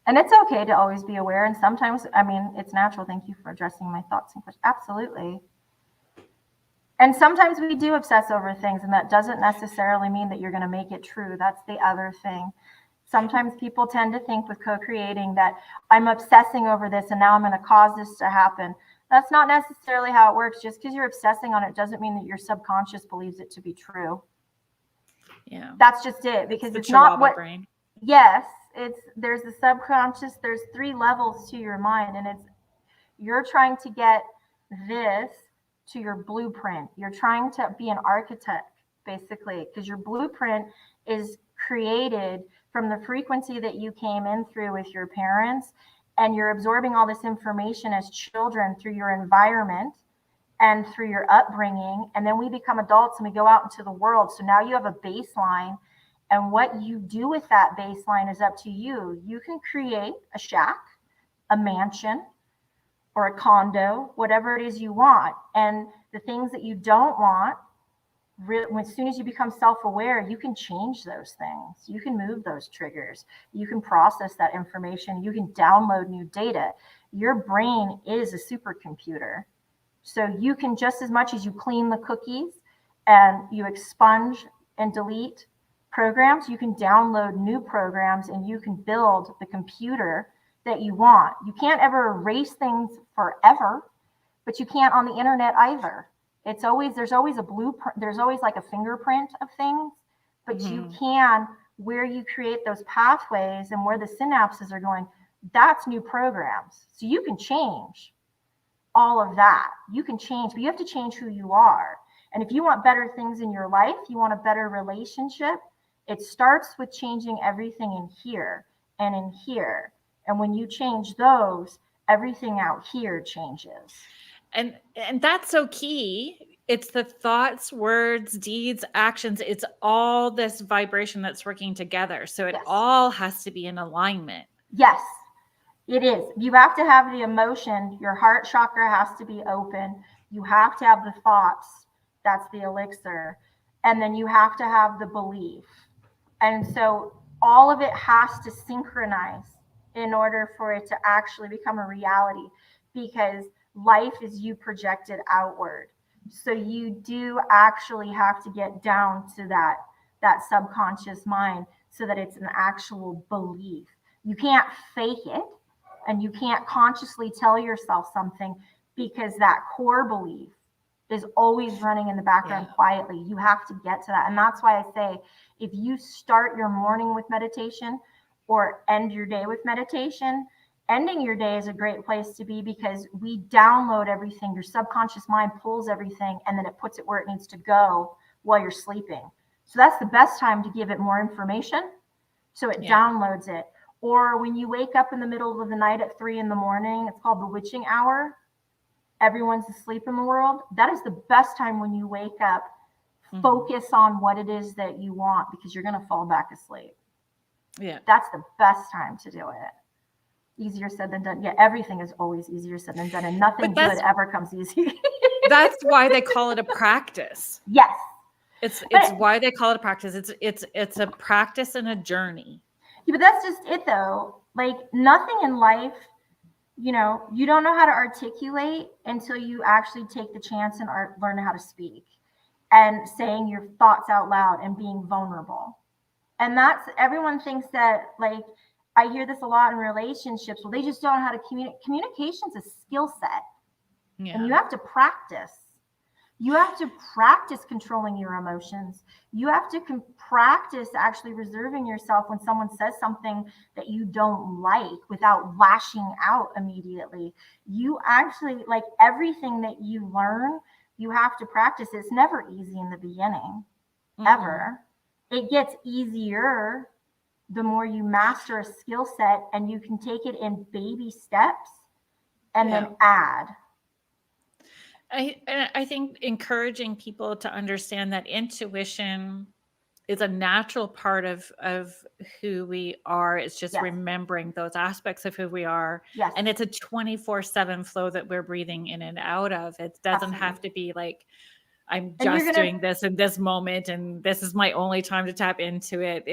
and it's okay to always be aware. And sometimes, I mean, it's natural. Thank you for addressing my thoughts and questions. Absolutely. And sometimes we do obsess over things, and that doesn't necessarily mean that you're going to make it true. That's the other thing. Sometimes people tend to think with co-creating that I'm obsessing over this and now I'm going to cause this to happen. That's not necessarily how it works. Just because you're obsessing on it doesn't mean that your subconscious believes it to be true. Yeah. That's just it, because the it's not Chihuahua what, brain. yes, there's the subconscious, there's 3 levels to your mind, and you're trying to get this to your blueprint. You're trying to be an architect, basically, because your blueprint is created from the frequency that you came in through with your parents, and you're absorbing all this information as children through your environment and through your upbringing. And then we become adults and we go out into the world. So now you have a baseline, and what you do with that baseline is up to you. You can create a shack, a mansion, or a condo, whatever it is you want. And the things that you don't want, as soon as you become self-aware, you can change those things. You can move those triggers. You can process that information. You can download new data. Your brain is a supercomputer. So you can, just as much as you clean the cookies and you expunge and delete programs, you can download new programs and you can build the computer that you want. You can't ever erase things forever, but you can't on the internet either. There's always a blueprint, there's always like a fingerprint of things, but you can, where you create those pathways and where the synapses are going, that's new programs. So you can change all of that. You can change, but you have to change who you are. And if you want better things in your life, you want a better relationship, it starts with changing everything in here and in here. And when you change those, everything out here changes. And that's so key. It's the thoughts, words, deeds, actions. It's all this vibration that's working together. So it all has to be in alignment. Yes, it is. You have to have the emotion. Your heart chakra has to be open. You have to have the thoughts. That's the elixir. And then you have to have the belief. And so all of it has to synchronize in order for it to actually become a reality, because life is you projected outward. So you do actually have to get down to that subconscious mind so that it's an actual belief. You can't fake it, and you can't consciously tell yourself something, because that core belief is always running in the background quietly. You have to get to that. And that's why I say, if you start your morning with meditation or end your day with meditation, ending your day is a great place to be, because we download everything. Your subconscious mind pulls everything and then it puts it where it needs to go while you're sleeping. So that's the best time to give it more information, so it downloads it. Or when you wake up in the middle of the night at 3 a.m, it's called the witching hour. Everyone's asleep in the world. That is the best time when you wake up. Focus on what it is that you want, because you're going to fall back asleep. Yeah. That's the best time to do it. Easier said than done. Yeah, everything is always easier said than done, and nothing good ever comes easy. That's why they call it a practice. Yes. It's why they call it a practice. It's a practice and a journey. Yeah, but that's just it though. Like, nothing in life, you don't know how to articulate until you actually take the chance and learn how to speak and saying your thoughts out loud and being vulnerable. And everyone thinks that, like, I hear this a lot in relationships. Well, they just don't know how to communicate. Communication's a skill set. Yeah. And you have to practice. You have to practice controlling your emotions. You have to practice actually reserving yourself when someone says something that you don't like without lashing out immediately. You actually, like, everything that you learn, you have to practice. It's never easy in the beginning, ever. It gets easier the more you master a skill set, and you can take it in baby steps and then add. I think encouraging people to understand that intuition is a natural part of who we are. It's just remembering those aspects of who we are. Yes. And it's a 24/7 flow that we're breathing in and out of. It doesn't have to be like I'm just doing this in this moment, and this is my only time to tap into it.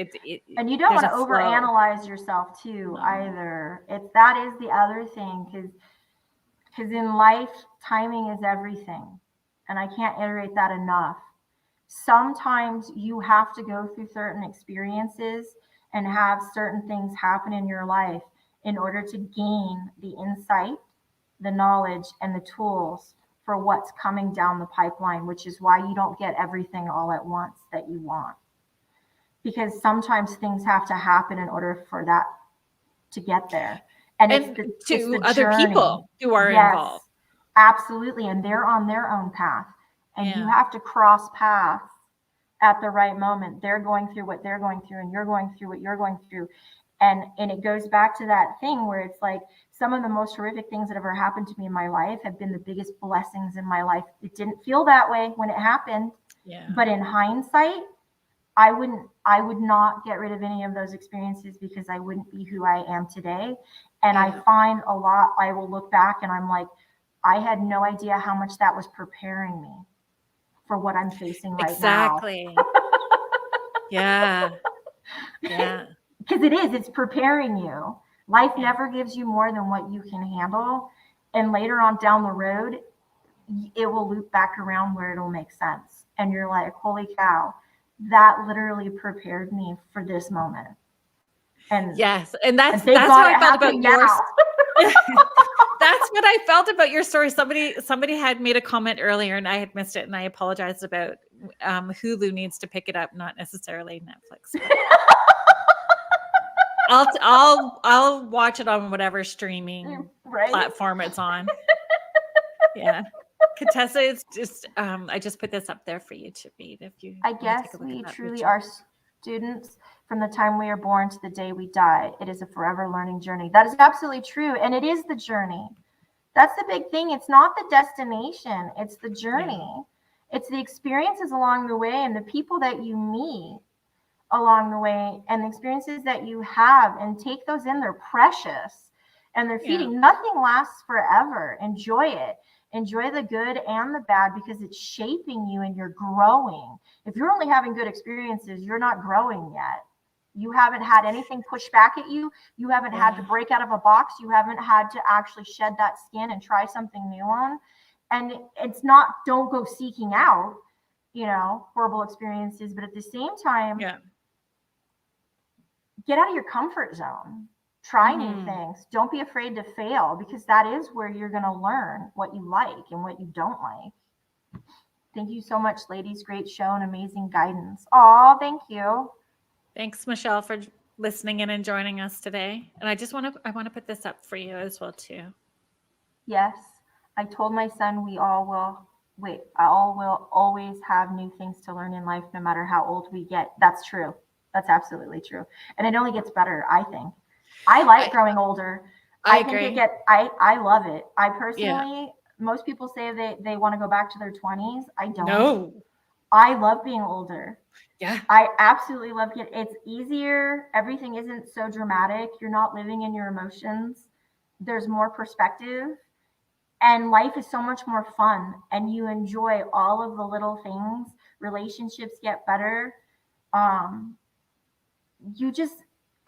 And you don't want to overanalyze yourself too, either. That is the other thing, because in life, timing is everything. And I can't iterate that enough. Sometimes you have to go through certain experiences and have certain things happen in your life in order to gain the insight, the knowledge, and the tools for what's coming down the pipeline, which is why you don't get everything all at once that you want. Because sometimes things have to happen in order for that to get there. And it's the other journey. People who are involved. Absolutely. And they're on their own path. And you have to cross paths at the right moment. They're going through what they're going through, and you're going through what you're going through. And it goes back to that thing where it's like, some of the most horrific things that ever happened to me in my life have been the biggest blessings in my life. It didn't feel that way when it happened. Yeah. But in hindsight, I would not get rid of any of those experiences, because I wouldn't be who I am today. And I find a lot, I will look back and I'm like, I had no idea how much that was preparing me for what I'm facing right now. Exactly. Yeah. Yeah. Because it's preparing you. Life never gives you more than what you can handle. And later on down the road, it will loop back around where it'll make sense. And you're like, holy cow, that literally prepared me for this moment. And yes. And that's how I felt about yours. That's what I felt about your story. Somebody had made a comment earlier and I had missed it, and I apologized about Hulu needs to pick it up, not necessarily Netflix. I'll watch it on whatever streaming platform it's on. Yeah. Contessa, it's just I just put this up there for you to read if you I guess we truly are students from the time we are born to the day we die. It is a forever learning journey. That is absolutely true. And it is the journey. That's the big thing. It's not the destination. It's the journey. Yeah. It's the experiences along the way and the people that you meet along the way and the experiences that you have, and take those in. They're precious and they're feeding. Yeah. Nothing lasts forever. Enjoy it. Enjoy the good and the bad, because it's shaping you and you're growing. If you're only having good experiences, you're not growing yet. You haven't had anything pushed back at you. You haven't had to break out of a box. You haven't had to actually shed that skin and try something new on. And it's not, don't go seeking out, horrible experiences. But at the same time, get out of your comfort zone. Try new things. Don't be afraid to fail, because that is where you're going to learn what you like and what you don't like. Thank you so much, ladies. Great show and amazing guidance. Oh, thank you. Thanks, Michelle, for listening in and joining us today. And I want to put this up for you as well too. Yes, I told my son we all will always have new things to learn in life, no matter how old we get. That's true. That's absolutely true. And it only gets better, I think. I like growing older. I agree. I love it. I personally, most people say they want to go back to their 20s. I don't. No. I love being older. Yeah. I absolutely love it. It's easier. Everything isn't so dramatic. You're not living in your emotions. There's more perspective. And life is so much more fun. And you enjoy all of the little things. Relationships get better.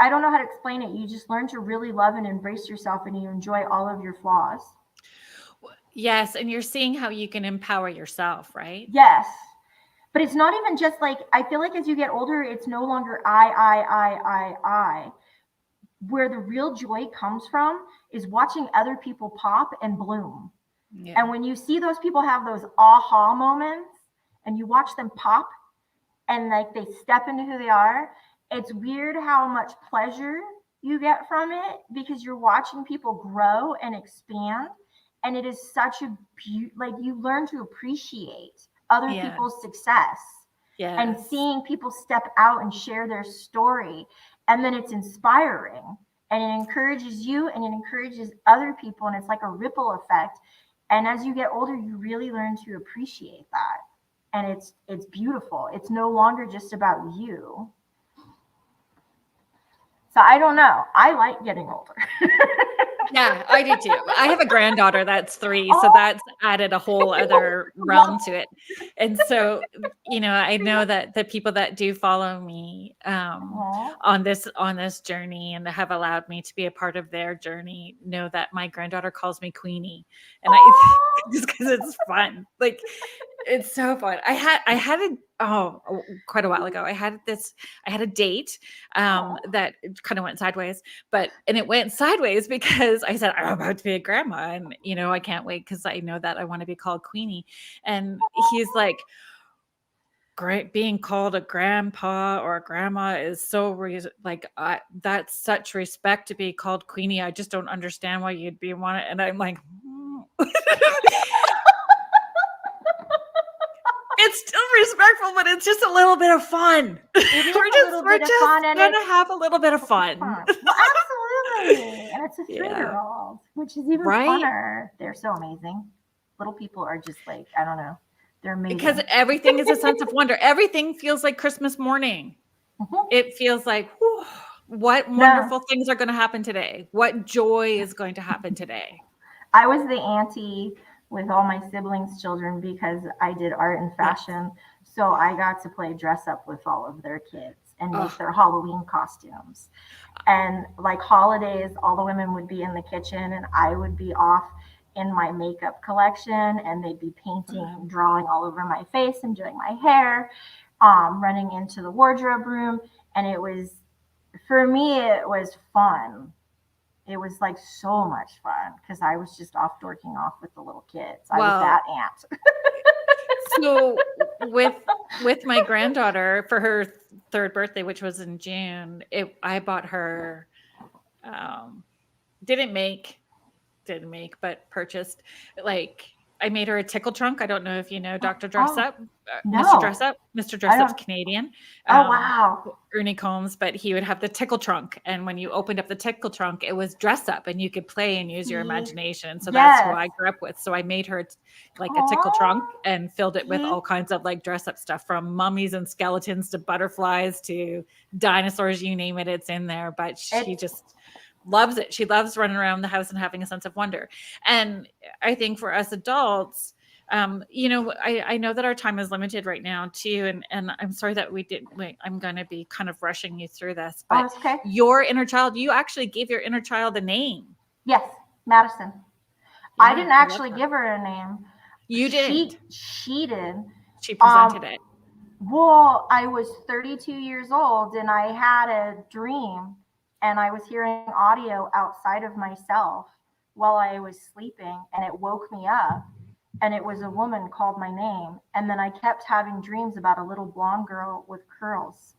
I don't know how to explain it. You just learn to really love and embrace yourself, and you enjoy all of your flaws. Yes. And you're seeing how you can empower yourself, right? Yes. But it's not even just like, I feel like as you get older, it's no longer I. Where the real joy comes from is watching other people pop and bloom. Yeah. And when you see those people have those aha moments and you watch them pop and like they step into who they are, it's weird how much pleasure you get from it, because you're watching people grow and expand. And it is such a like you learn to appreciate other people's success and seeing people step out and share their story. And then it's inspiring and it encourages you and it encourages other people. And it's like a ripple effect. And as you get older, you really learn to appreciate that. And it's beautiful. It's no longer just about you. So I don't know. I like getting older. Yeah, I do too. I have a granddaughter that's 3, so that's added a whole other realm to it. And so, I know that the people that do follow me on this journey and have allowed me to be a part of their journey know that my granddaughter calls me Queenie, and I just because it's fun. Like, it's so fun. I had quite a while ago. I had a date that kind of went sideways, and it went sideways because I said, I'm about to be a grandma, and I can't wait because I know that I want to be called Queenie. And he's like, great, being called a grandpa or a grandma is so that's such respect to be called Queenie. I just don't understand why you'd be wanted. And I'm like, it's still respectful, but it's just a little bit of fun. We're just gonna have a little bit of fun. Well, absolutely. And it's a 3-year-old, which is even funner. They're so amazing. Little people are just like, I don't know. They're amazing. Because everything is a sense of wonder. Everything feels like Christmas morning. Mm-hmm. It feels like, whew, what wonderful things are going to happen today? What joy is going to happen today? I was the auntie with all my siblings' children because I did art and fashion. Yes. So I got to play dress up with all of their kids and make their Halloween costumes. And like holidays, all the women would be in the kitchen and I would be off in my makeup collection, and they'd be painting and drawing all over my face and doing my hair, running into the wardrobe room. And it was, for me, it was fun. It was like so much fun because I was just off dorking off with the little kids. I was that aunt. So with my granddaughter for her 3rd birthday, which was in June, I bought her, didn't make, but purchased, I made her a tickle trunk. I don't know if you know Dr. Dress Up. No. Mr. Dress Up. Mr. Dress Up's Canadian. Wow. Ernie Combs, but he would have the tickle trunk. And when you opened up the tickle trunk, it was Dress Up and you could play and use your imagination. So that's who I grew up with. So I made her a tickle trunk and filled it with all kinds of dress up stuff, from mummies and skeletons to butterflies to dinosaurs, you name it, it's in there. But she just loves it. She loves running around the house and having a sense of wonder. And I think for us adults, I know that our time is limited right now too. And I'm sorry that I'm going to be kind of rushing you through this, but your inner child, you actually gave your inner child a name. Yes. Madison. Yeah, I didn't actually give her a name. You did. She did. She presented it. Well, I was 32 years old and I had a dream. And I was hearing audio outside of myself while I was sleeping, and it woke me up. And it was a woman called my name. And then I kept having dreams about a little blonde girl with curls.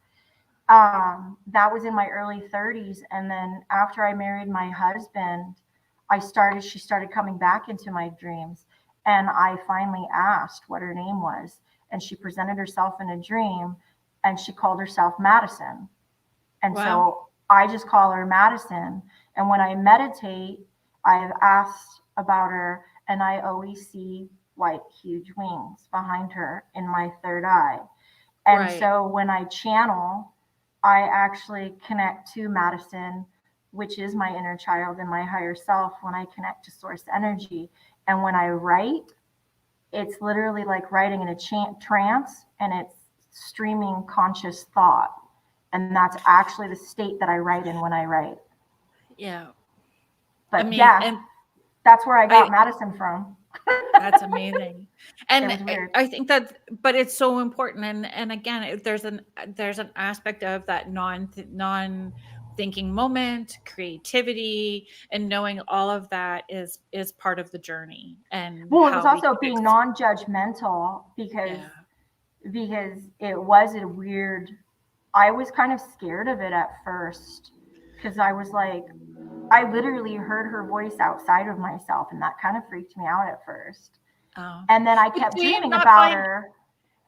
That was in my early 30s. And then after I married my husband, she started coming back into my dreams. And I finally asked what her name was. And she presented herself in a dream, and she called herself Madison. And so I just call her Madison. And when I meditate, I've asked about her, and I always see white, huge wings behind her in my 3rd eye. And so when I channel, I actually connect to Madison, which is my inner child and my higher self, when I connect to source energy. And when I write, it's literally like writing in a trance, and it's streaming conscious thought. And that's actually the state that I write in when I write. Yeah. But and that's where I got Madison from. That's amazing. And I think but it's so important. And again, there's an aspect of that non-thinking moment, creativity, and knowing all of that is part of the journey. And it was also being non-judgmental because it was a weird, I was kind of scared of it at first because I was like, I literally heard her voice outside of myself, and that kind of freaked me out at first. Oh. And then I kept dreaming about her.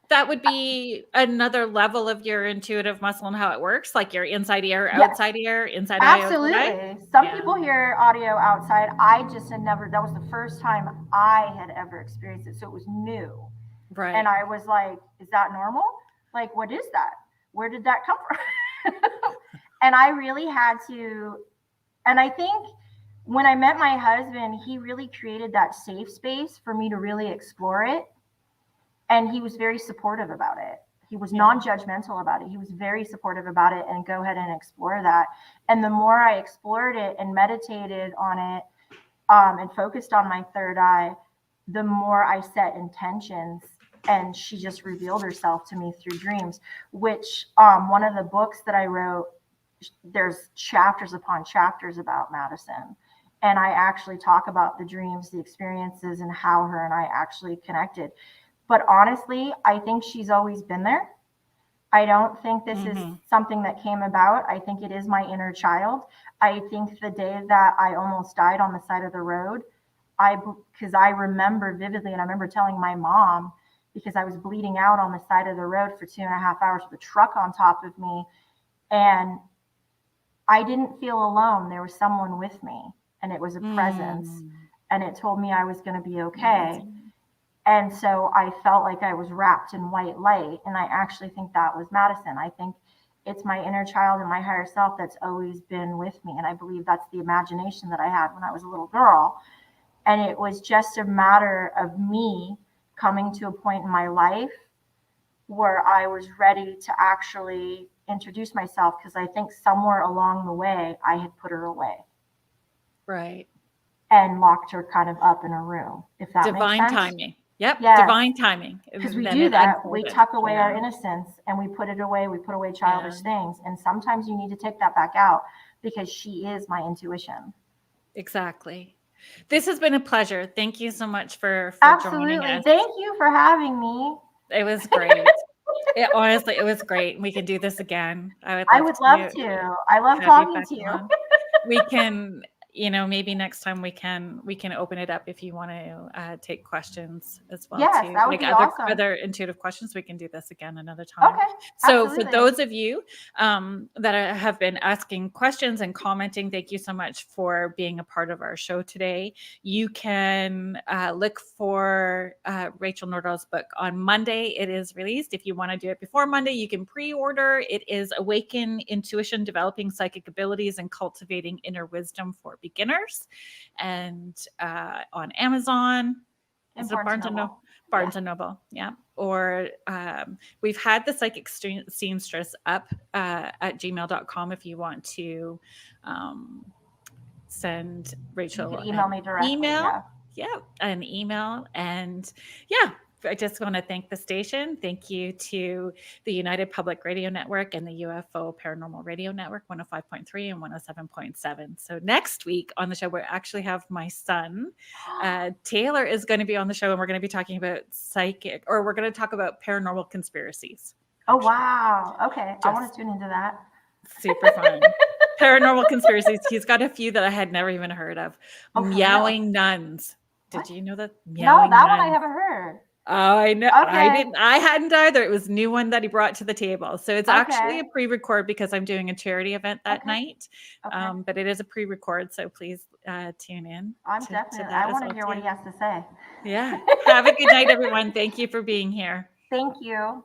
That would be another level of your intuitive muscle and how it works, like your inside ear, outside ear, inside eye. Absolutely. Some people hear audio outside. I just had never, that was the first time I had ever experienced it. So it was new. Right. And I was like, is that normal? Like, what is that? Where did that come from? And I really had to, and I think when I met my husband, he really created that safe space for me to really explore it. And he was very supportive about it. He was non-judgmental about it. He was very supportive about it, and go ahead and explore that. And the more I explored it and meditated on it, and focused on my third eye, the more I set intentions, and she just revealed herself to me through dreams, which one of the books that I wrote, there's chapters upon chapters about Madison. And I actually talk about the dreams, the experiences, and how her and I actually connected. But honestly, I think she's always been there. I don't think this is something that came about. I think it is my inner child. I think the day that I almost died on the side of the road, because I remember vividly, and I remember telling my mom, because I was bleeding out on the side of the road for 2.5 hours with a truck on top of me. And I didn't feel alone. There was someone with me, and it was a presence, and it told me I was going to be okay. And so I felt like I was wrapped in white light. And I actually think that was Madison. I think it's my inner child and my higher self that's always been with me. And I believe that's the imagination that I had when I was a little girl. And it was just a matter of me coming to a point in my life where I was ready to actually introduce myself, because I think somewhere along the way I had put her away. Right. And locked her kind of up in a room, if that Divine makes sense. timing. Yep. Yes. Divine timing. Because we Then do it that. unfolded. We tuck away our innocence and we put it away. We put away childish things. And sometimes you need to take that back out, because she is my intuition. Exactly. This has been a pleasure. Thank you so much for Absolutely. joining us. Thank you for having me. It was great. Honestly, it was great. We can do this again. I would love to. I love talking to you. We can, maybe next time we can open it up if you want to take questions as well. Yes, too. that would be awesome. Other intuitive questions. We can do this again another time. Okay. So absolutely. for those of you that have been asking questions and commenting, thank you so much for being a part of our show today. You can look for Rachel Nordahl's book on Monday. It is released. If you want to do it before Monday, you can pre-order. It is Awaken Intuition, Developing Psychic Abilities and Cultivating Inner Wisdom for Beginners, and on Amazon. And Is it Barnes and Noble? Yeah. Or we've had the Psychic Seamstress up at gmail.com if you want to send Rachel you can email me directly. An email. And I just want to thank the station. Thank you to the United Public Radio Network and the UFO Paranormal Radio Network, 105.3 and 107.7. So next week on the show, we actually have my son, Taylor, is going to be on the show, and we're going to be talking about we're going to talk about paranormal conspiracies. Oh, wow. Okay. I want to tune into that. Super fun. Paranormal conspiracies. He's got a few that I had never even heard of. Meowing nuns. Did you know that? No, that one I haven't heard. Oh, I know. Okay. I hadn't either. It was a new one that he brought to the table. So it's actually a pre-record, because I'm doing a charity event that night. But it is a pre-record. So please tune in. I want to hear what he has to say. Yeah. Have a good night, everyone. Thank you for being here. Thank you.